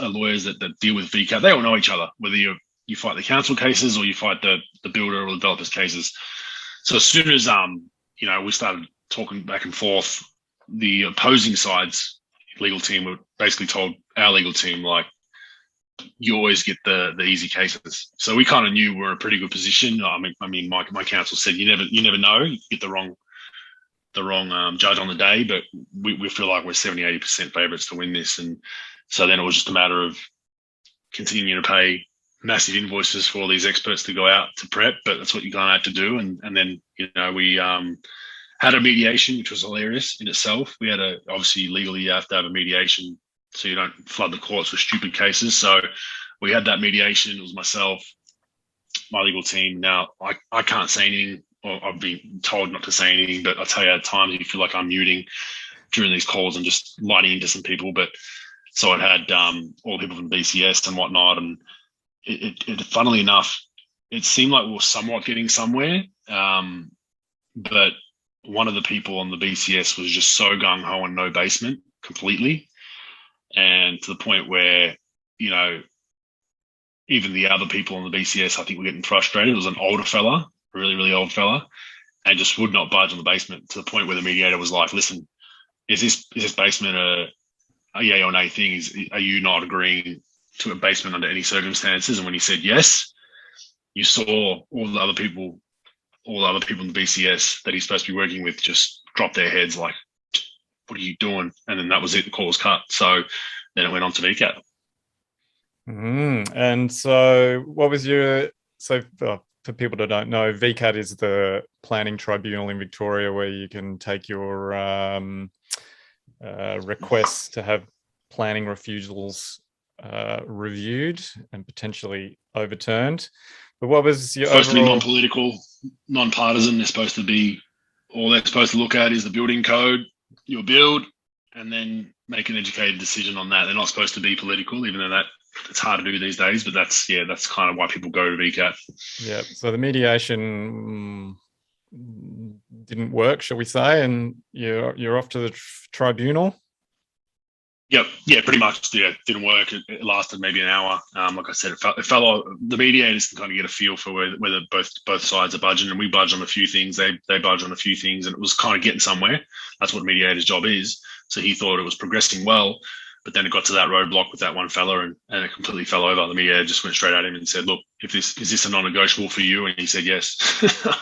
lawyers that deal with VCAT, they all know each other, whether you fight the council cases or you fight the builder or the developers cases. So as soon as we started talking back and forth, the opposing side's legal team were basically told our legal team, like, you always get the easy cases. So we kind of knew we're in a pretty good position. I mean, my counsel said you never know. You get the wrong judge on the day, but we feel like we're 70-80% favourites to win this. And so then it was just a matter of continuing to pay massive invoices for all these experts to go out to prep, but that's what you're going to have to do. And then we had a mediation, which was hilarious in itself. We had obviously legally you have to have a mediation so you don't flood the courts with stupid cases. So we had that mediation. It was myself, my legal team. Now I can't say anything, or I've been told not to say anything, but I tell you, at times you feel like I'm muting during these calls and just lighting into some people. But so I had all the people from BCS and whatnot, and it funnily enough, it seemed like we were somewhat getting somewhere. But one of the people on the BCS was just so gung-ho and no basement completely. And to the point where, even the other people on the BCS, I think, were getting frustrated. It was an older fella, a really, really old fella. and just would not budge on the basement, to the point where the mediator was like, listen, is this basement a yay or nay thing? Are you not agreeing to a basement under any circumstances? And when he said yes, you saw all the other people in the BCS that he's supposed to be working with just drop their heads like, what are you doing? And then that was it. The call was cut. So then it went on to VCAT. And so what was for people that don't know, VCAT is the planning tribunal in Victoria where you can take your requests to have planning refusals reviewed and potentially overturned. But what was your supposed to be non-political, non-partisan? They're supposed to be, all they're supposed to look at is the building code, your build, and then make an educated decision on that. They're not supposed to be political, even though it's hard to do these days. But that's kind of why people go to VCAT. Yeah. So the mediation didn't work, shall we say, and you're off to the tribunal. Yep. Yeah, pretty much. Yeah, it didn't work. It lasted maybe an hour. Like I said, it fell off. The mediators can kind of get a feel for whether both sides are budging, and we budge on a few things. They budge on a few things, and it was kind of getting somewhere. That's what a mediator's job is. So he thought it was progressing well, but then it got to that roadblock with that one fella, and it completely fell over. The mediator just went straight at him and said, "Look, is this a non-negotiable for you?" And he said yes,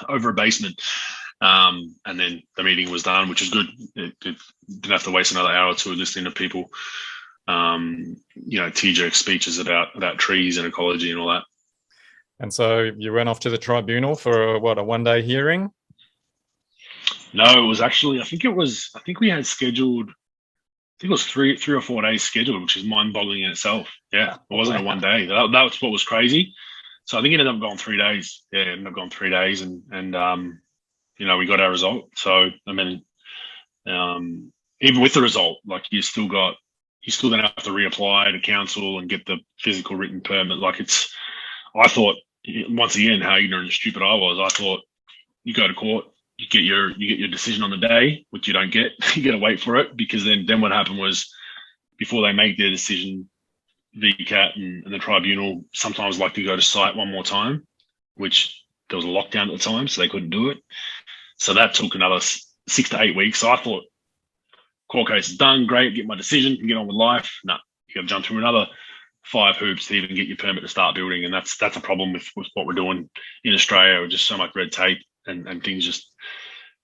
over a basement. And then the meeting was done, which is good. It didn't have to waste another hour or two listening to people, tear-jerk speeches about trees and ecology and all that. And so you went off to the tribunal for a one-day hearing? No, it was actually, I think we had scheduled, it was 3 or 4 days scheduled, which is mind-boggling in itself. Yeah, it wasn't a one day. That was what was crazy. So I think it ended up going 3 days. Yeah, it ended up going 3 days, and we got our result. So, I mean, even with the result, like you still then have to reapply to council and get the physical written permit. Like I thought, once again, how ignorant and stupid I was. I thought you go to court, you get your decision on the day, which you don't get. You got to wait for it, because then what happened was, before they make their decision, VCAT and the tribunal sometimes like to go to site one more time, which there was a lockdown at the time, so they couldn't do it. So that took another 6 to 8 weeks. So I thought, court case is done, great, get my decision, can get on with life. No, you got to jump through another 5 hoops to even get your permit to start building. And that's a problem with what we're doing in Australia, with just so much red tape and things. Just,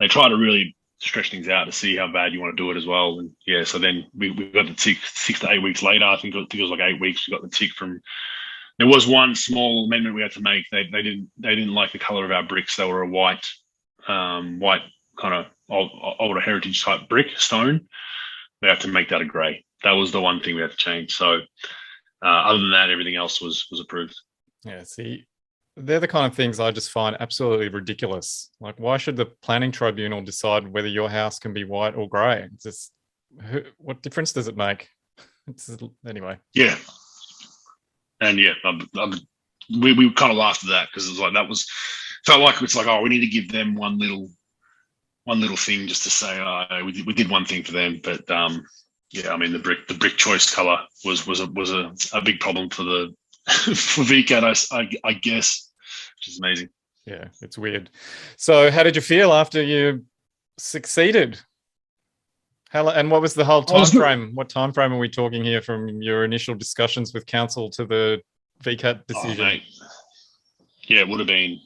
they try to really stretch things out to see how bad you want to do it as well. And yeah, so then we got the tick 6 to 8 weeks later. I think it was like 8 weeks. We got the tick from. There was one small amendment we had to make. They didn't like the color of our bricks. They were a white kind of older heritage type brick stone. We had to make that a grey. That was the one thing we had to change. So other than that, everything else was approved. Yeah, see, they're the kind of things I just find absolutely ridiculous. Like, why should the planning tribunal decide whether your house can be white or grey? What difference does it make? Anyway. Yeah. And yeah, we kind of laughed at that, because it was like, felt like it's like, oh, we need to give them one little thing just to say, oh, we did one thing for them. But yeah, I mean, the brick choice color was a big problem for for VCAT, I guess, which is amazing. Yeah, it's weird. So how did you feel after you succeeded? And what was the whole time frame? What time frame are we talking here, from your initial discussions with council to the VCAT decision? Oh, mate. Yeah, it would have been.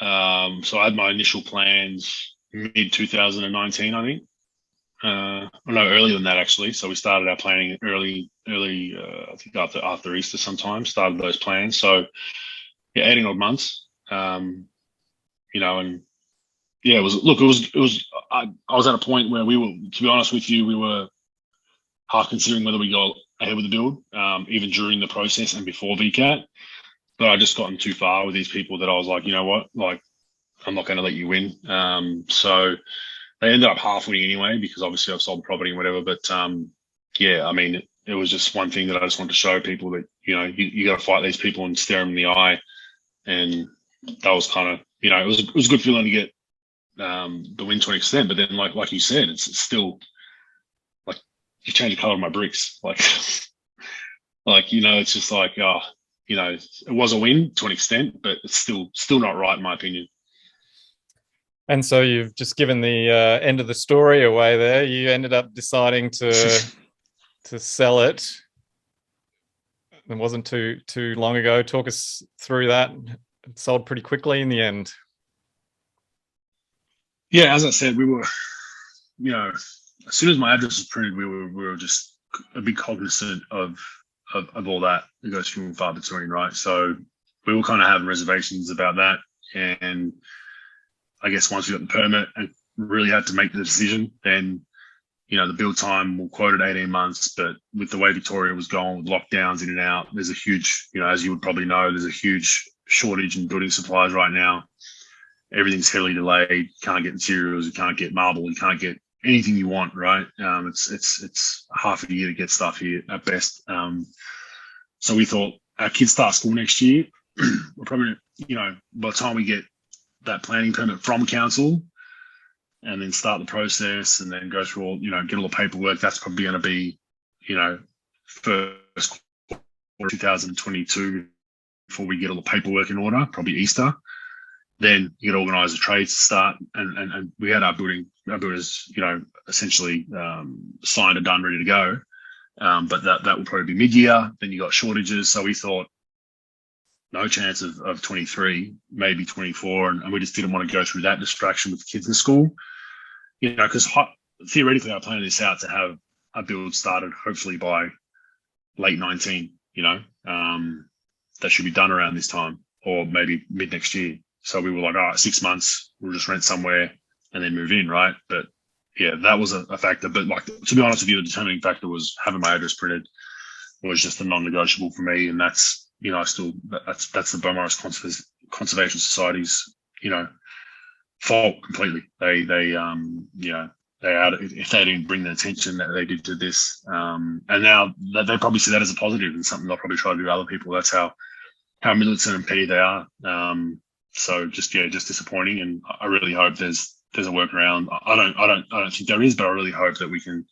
So I had my initial plans mid 2019, I think. Earlier than that, actually. So we started our planning early. I think after Easter, sometime started those plans. So yeah, 18 odd months. And yeah, it was. I was at a point where we were, to be honest with you, we were half considering whether we go ahead with the build, even during the process and before VCAT. But I just gotten too far with these people that I was like, you know what, like, I'm not going to let you win. So they ended up half winning anyway, because obviously I've sold the property and whatever. But yeah, I mean, it was just one thing that I just wanted to show people that, you got to fight these people and stare them in the eye. And that was kind of, it was a good feeling to get the win to an extent. But then, like you said, it's still like, you change the color of my bricks, like it's just like, oh, it was a win to an extent, but it's still not right in my opinion. And so you've just given the end of the story away there. You ended up deciding to sell it. It wasn't too long ago. Talk us through that. It sold pretty quickly in the end. Yeah, as I said, we were, as soon as my address was printed, we were just a bit cognizant of all that. It goes few and far between, right? So we were kind of having reservations about that, and I guess once we got the permit and really had to make the decision, then the build time will quote at 18 months, but with the way Victoria was going with lockdowns in and out, there's a huge, as you would probably know, there's a huge shortage in building supplies right now. Everything's heavily delayed. You can't get materials. You can't get marble. You can't get anything you want, right? It's half a year to get stuff here at best. So we thought our kids start school next year. We're probably, by the time we get that planning permit from council, and then start the process and then go through all, get all the paperwork, that's probably going to be, first quarter 2022 before we get all the paperwork in order, probably Easter. Then you get organise the trades to start. And we had our builders, essentially signed and done, ready to go. But that will probably be mid-year. Then you got shortages. So we thought, no chance of 23, maybe 24. And we just didn't want to go through that distraction with the kids in school. Because theoretically, I planned this out to have a build started hopefully by late 19, that should be done around this time or maybe mid next year. So we were like, all right, 6 months, we'll just rent somewhere and then move in, right? But yeah, that was a factor. But like, to be honest with you, the determining factor was having my address printed was just a non-negotiable for me. And that's, that's the Beaumaris Conservation Society's, fault completely. They if they didn't bring the attention that they did to this, and now they probably see that as a positive and something they'll probably try to do to other people. That's how militant and petty they are. So just disappointing. And I really hope there's a workaround. I don't think there is, but I really hope that we can,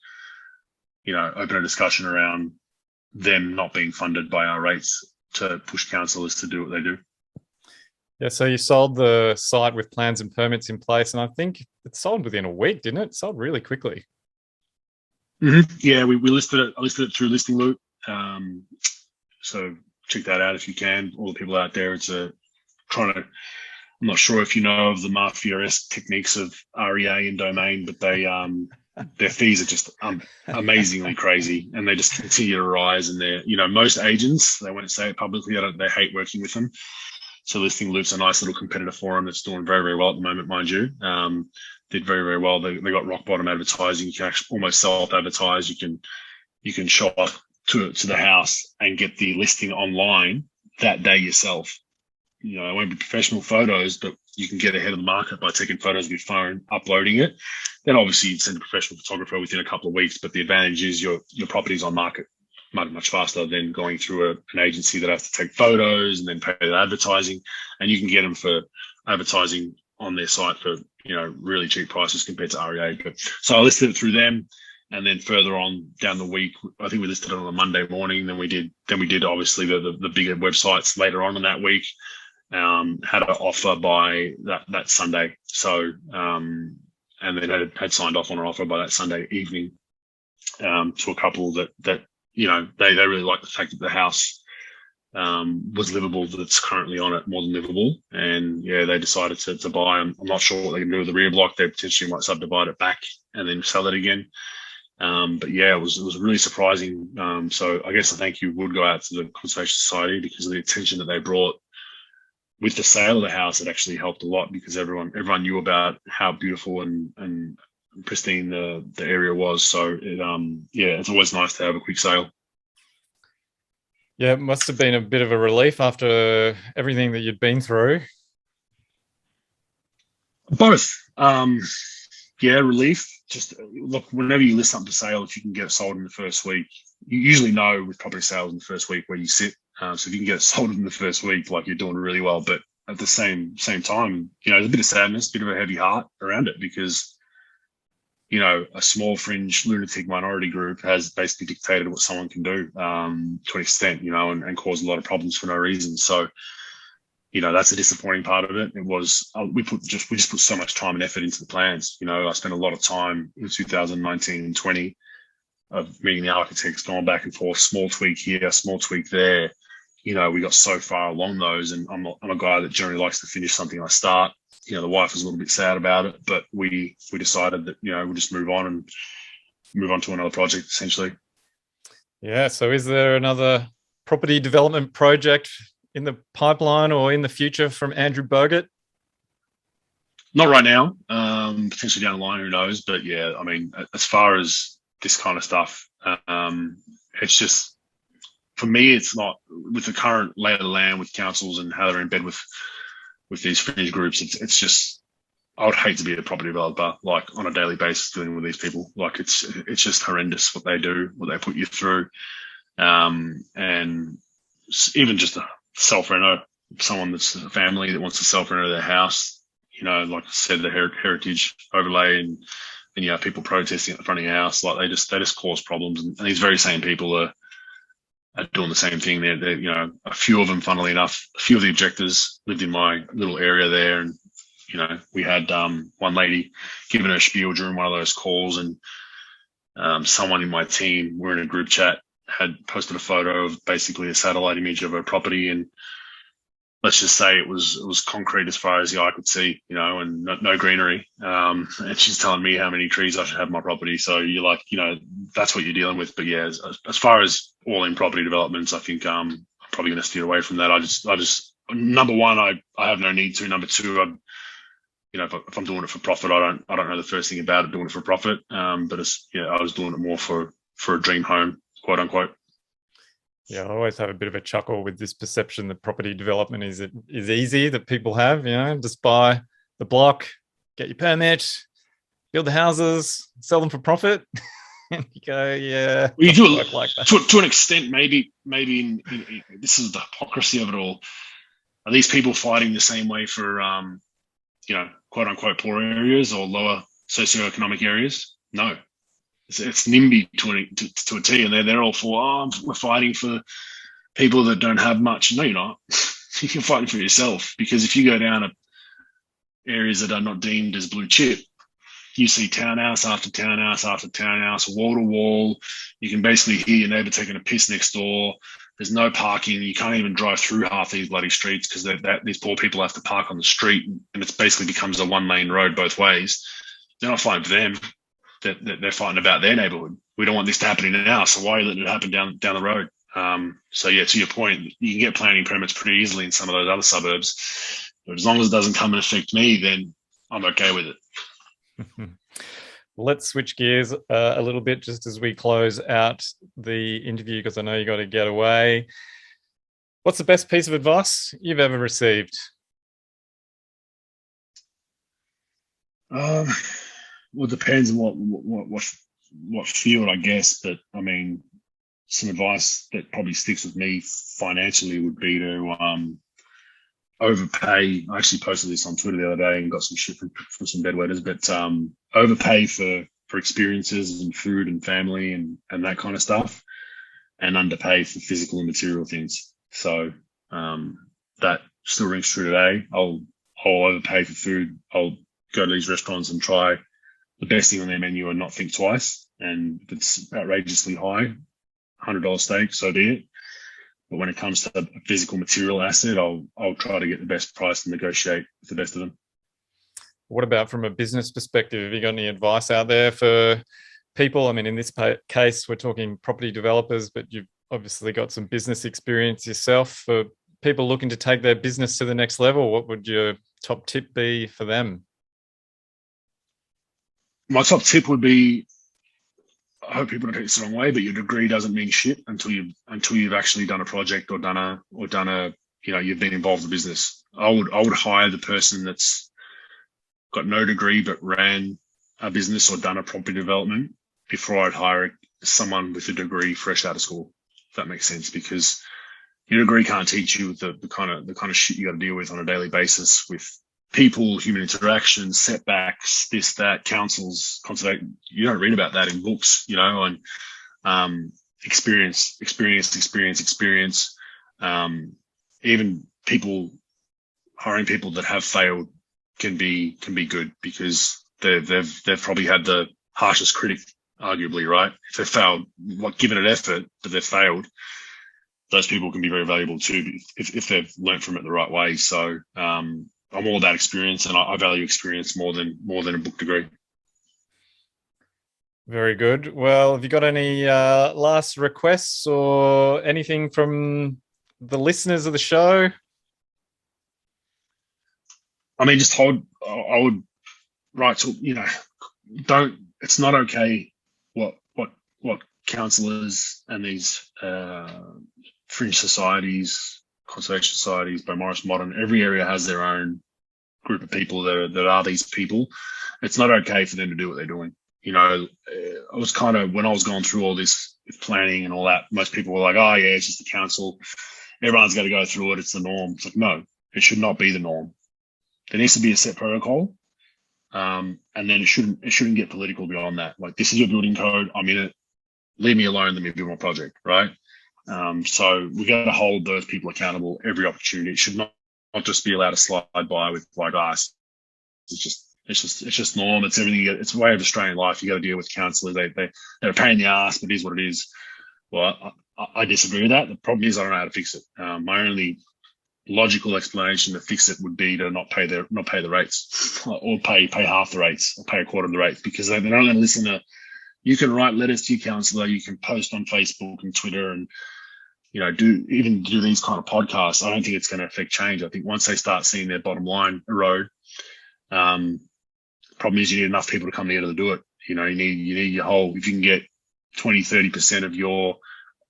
open a discussion around them not being funded by our rates to push councillors to do what they do. Yeah, so you sold the site with plans and permits in place, and I think it sold within a week, didn't it? It sold really quickly. Mm-hmm. Yeah, we listed it. I listed it through Listing Loop. So check that out if you can. All the people out there, I'm not sure if you know of the mafia-esque techniques of REA and Domain, but their fees are just amazingly crazy, and they just continue to rise. And they're, most agents, they won't say it publicly, they hate working with them. So Listing Loop's a nice little competitor for them that's doing very, very well at the moment, mind you. Did very, very well. They got rock bottom advertising. You can actually almost self-advertise. You can show up to the house and get the listing online that day yourself. It won't be professional photos, but you can get ahead of the market by taking photos with your phone, uploading it. Then obviously you'd send a professional photographer within a couple of weeks, but the advantage is your property's on market much faster than going through an agency that has to take photos and then pay the advertising. And you can get them for advertising on their site for, really cheap prices compared to REA. So I listed it through them. And then further on down the week, I think we listed it on a Monday morning. Then we did obviously the bigger websites later on in that week. Had an offer by that Sunday. So, and then had signed off on an offer by that Sunday evening, to a couple that they really liked the fact that the house was livable, that's currently on it, more than livable. And yeah, they decided to buy. I'm not sure what they can do with the rear block. They potentially might subdivide it back and then sell it again. But yeah, it was really surprising. So I guess a thank you would go out to the Conservation Society because of the attention that they brought with the sale of the house. It actually helped a lot because everyone knew about how beautiful and pristine the area was. So it's always nice to have a quick sale. Yeah, it must have been a bit of a relief after everything that you'd been through. Both. Relief. Just look, whenever you list something for sale, if you can get it sold in the first week, you usually know with property sales in the first week where you sit. So if you can get it sold in the first week, like, you're doing really well. But at the same time, there's a bit of sadness, a bit of a heavy heart around it because, a small fringe lunatic minority group has basically dictated what someone can do to an extent, and caused a lot of problems for no reason. So that's the disappointing part of it. It was we just put so much time and effort into the plans. I spent a lot of time in 2019 and 20 of meeting the architects, going back and forth, small tweak here, small tweak there. We got so far along those, and I'm a guy that generally likes to finish something I start. The wife was a little bit sad about it, but we decided that we'll just move on to another project essentially. Yeah. So is there another property development project in the pipeline or in the future from Andrew Bogut? Not right now. Potentially down the line, who knows? But yeah, I mean, as far as this kind of stuff, it's just, for me, it's not, with the current lay of the land with councils and how they're in bed with these fringe groups. It's just, I would hate to be a property developer, like on a daily basis dealing with these people. Like it's just horrendous what they do, what they put you through. And even just a self-reno, someone that's a family that wants to self-reno their house, like I said, the heritage overlay and people protesting at the front of your house, like they just cause problems. And these very same people are doing the same thing. They're a few of them, funnily enough, a few of the objectors lived in my little area there. And, we had one lady giving her spiel during one of those calls, and someone in my team, we're in a group chat, had posted a photo of basically a satellite image of her property, and let's just say it was concrete as far as the eye could see, and no greenery. And she's telling me how many trees I should have on my property. So you're like, that's what you're dealing with. But yeah, as far as all in property developments, I think I'm probably going to steer away from that. I just number one, I have no need to. Number two, if I'm doing it for profit, I don't know the first thing about it, doing it for profit. But I was doing it more for a dream home, quote unquote. Yeah, I always have a bit of a chuckle with this perception that property development is easy, that people have, just buy the block, get your permit, build the houses, sell them for profit. And you go, yeah. Well, you do it like that. To an extent, maybe in this is the hypocrisy of it all. Are these people fighting the same way for, quote unquote poor areas or lower socioeconomic areas? No. It's NIMBY to a T, and they're all for, we're fighting for people that don't have much. No, you're not. You're fighting for yourself, because if you go down to areas that are not deemed as blue chip, you see townhouse after townhouse after townhouse, wall to wall. You can basically hear your neighbour taking a piss next door. There's no parking. You can't even drive through half these bloody streets because these poor people have to park on the street, and it basically becomes a one-lane road both ways. They're not fighting for them. They're fighting about their neighbourhood. We don't want this to happen in our, so why are you letting it happen down the road? So yeah, to your point, you can get planning permits pretty easily in some of those other suburbs, but as long as it doesn't come and affect me, then I'm okay with it. Let's switch gears a little bit just as we close out the interview, because I know you got to get away. What's the best piece of advice you've ever received? Well, it depends on what field, I guess. But I mean, some advice that probably sticks with me financially would be to overpay. I actually posted this on Twitter the other day and got some shit from some bedwetters. But overpay for experiences and food and family and that kind of stuff, and underpay for physical and material things. So that still rings true today. I'll overpay for food. I'll go to these restaurants and try the best thing on their menu and not think twice. And if it's outrageously high, $100 steak, so be it. But when it comes to a physical material asset, I'll try to get the best price and negotiate with the best of them. What about from a business perspective? Have you got any advice out there for people? I mean, in this case, we're talking property developers, but you've obviously got some business experience yourself. For people looking to take their business to the next level, what would your top tip be for them? My top tip would be, I hope people don't take this the wrong way, but your degree doesn't mean shit until you've actually done a project or done a you've been involved in business. I would hire the person that's got no degree but ran a business or done a property development before I'd hire someone with a degree fresh out of school. If that makes sense, because your degree can't teach you the kind of shit you got to deal with on a daily basis with people, human interaction, setbacks, this, that, councils, conservation. You don't read about that in books, and experience. Even people hiring people that have failed can be good, because they've probably had the harshest critic, arguably, right? If they failed, given it effort, but they've failed, those people can be very valuable too if they've learned from it the right way. So I'm all about experience, and I value experience more than a book degree. Very good. Well, have you got any last requests or anything from the listeners of the show? I mean, I would write to, it's not okay what councillors and these fringe societies, conservation societies, Beaumaris Modern, every area has their own group of people that are these people. It's not okay for them to do what they're doing. I was kind of, when I was going through all this planning and all that, most people were like, oh yeah, it's just the council. Everyone's got to go through it. It's the norm. It's like, no, it should not be the norm. There needs to be a set protocol. And then it shouldn't get political beyond that. Like, this is your building code. I'm in it. Leave me alone. Let me do my project. Right. So we got to hold those people accountable every opportunity. It should not just be allowed to slide by with like us. It's just norm. It's everything. It's a way of Australian life. You got to deal with councillors. They're a pain in the ass, but it is what it is. Well, I disagree with that. The problem is I don't know how to fix it. My only logical explanation to fix it would be to not pay the rates, or pay half the rates, or pay a quarter of the rates, because they're not going to listen to. You can write letters to your councillor. You can post on Facebook and Twitter, and do these kind of podcasts. I don't think it's going to affect change. I think once they start seeing their bottom line erode, problem is you need enough people to come together to do it. You need your whole, if you can get 20-30% of your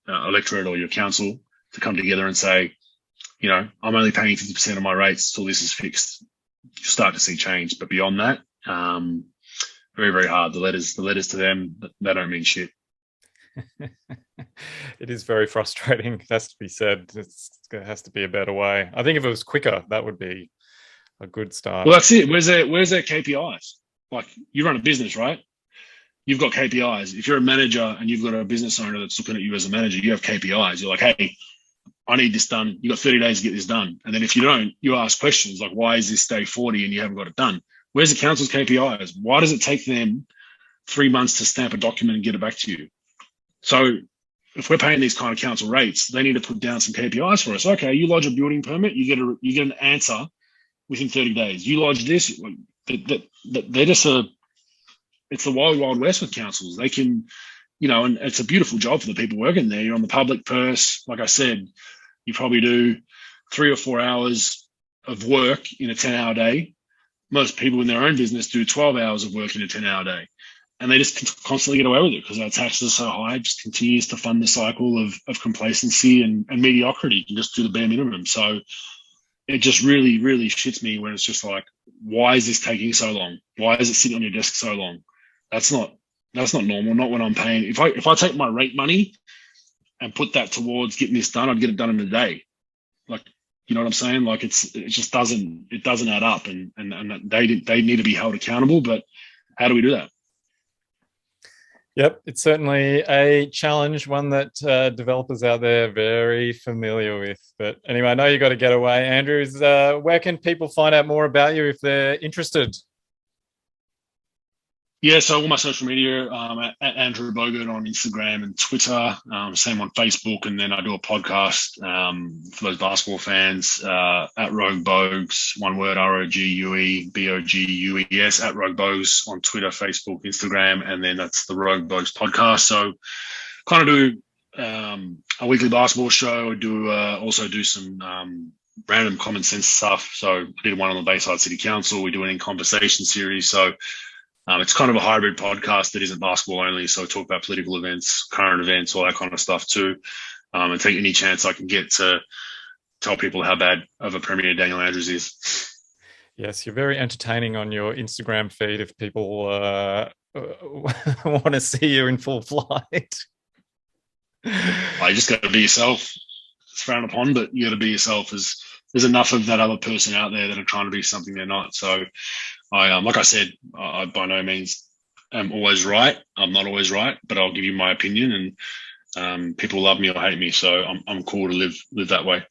electorate or your council to come together and say, I'm only paying 50% of my rates till this is fixed, you start to see change. But beyond that, very, very hard. The letters to them, they don't mean shit. It is very frustrating. It has to be said. It has to be a better way. I think if it was quicker, that would be a good start. Well, that's it. Where's their KPIs? Like, you run a business, right? You've got KPIs. If you're a manager and you've got a business owner that's looking at you as a manager, you have KPIs. You're like, hey, I need this done. You got 30 days to get this done. And then if you don't, you ask questions like, why is this day 40 and you haven't got it done? Where's the council's KPIs? Why does it take them 3 months to stamp a document and get it back to you? So if we're paying these kind of council rates, they need to put down some KPIs for us. Okay, you lodge a building permit, you get an answer within 30 days. You lodge this. They're just it's the wild, wild west with councils. They can, and it's a beautiful job for the people working there. You're on the public purse. Like I said, you probably do 3 or 4 hours of work in a 10-hour day. Most people in their own business do 12 hours of work in a 10-hour day. And they just constantly get away with it because our taxes are so high. It just continues to fund the cycle of complacency and mediocrity. You can just do the bare minimum. So it just really, really shits me when it's just like, why is this taking so long? Why is it sitting on your desk so long? That's not normal. Not when I'm paying. If I take my rate money and put that towards getting this done, I'd get it done in a day. Like, you know what I'm saying? Like, it just doesn't add up, and they need to be held accountable. But how do we do that? Yep, it's certainly a challenge, one that developers out there are very familiar with. But anyway, I know you got to get away. Andrew, where can people find out more about you if they're interested? Yeah, so all my social media, at Andrew Bogut on Instagram and Twitter, same on Facebook, and then I do a podcast for those basketball fans at Rogue Bogues, one word, ROGUEBOGUES, at Rogue Bogues on Twitter, Facebook, Instagram, and then that's the Rogue Bogues podcast. So kind of do a weekly basketball show. I do also do some random common sense stuff. So I did one on the Bayside City Council. We do an In Conversation series. So it's kind of a hybrid podcast that isn't basketball only. So I talk about political events, current events, all that kind of stuff too. And take any chance I can get to tell people how bad of a Premier Daniel Andrews is. Yes, you're very entertaining on your Instagram feed if people want to see you in full flight. You just got to be yourself. It's frowned upon, but you got to be yourself. There's enough of that other person out there that are trying to be something they're not. So like I said, I by no means am always right. I'm not always right, but I'll give you my opinion, and people love me or hate me. So I'm cool to live that way.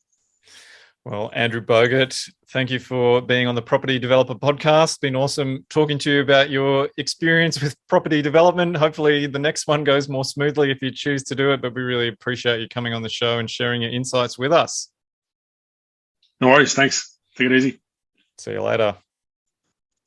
Well, Andrew Bogut, thank you for being on the Property Developer Podcast. It's been awesome talking to you about your experience with property development. Hopefully the next one goes more smoothly if you choose to do it, but we really appreciate you coming on the show and sharing your insights with us. No worries. Thanks. Take it easy. See you later.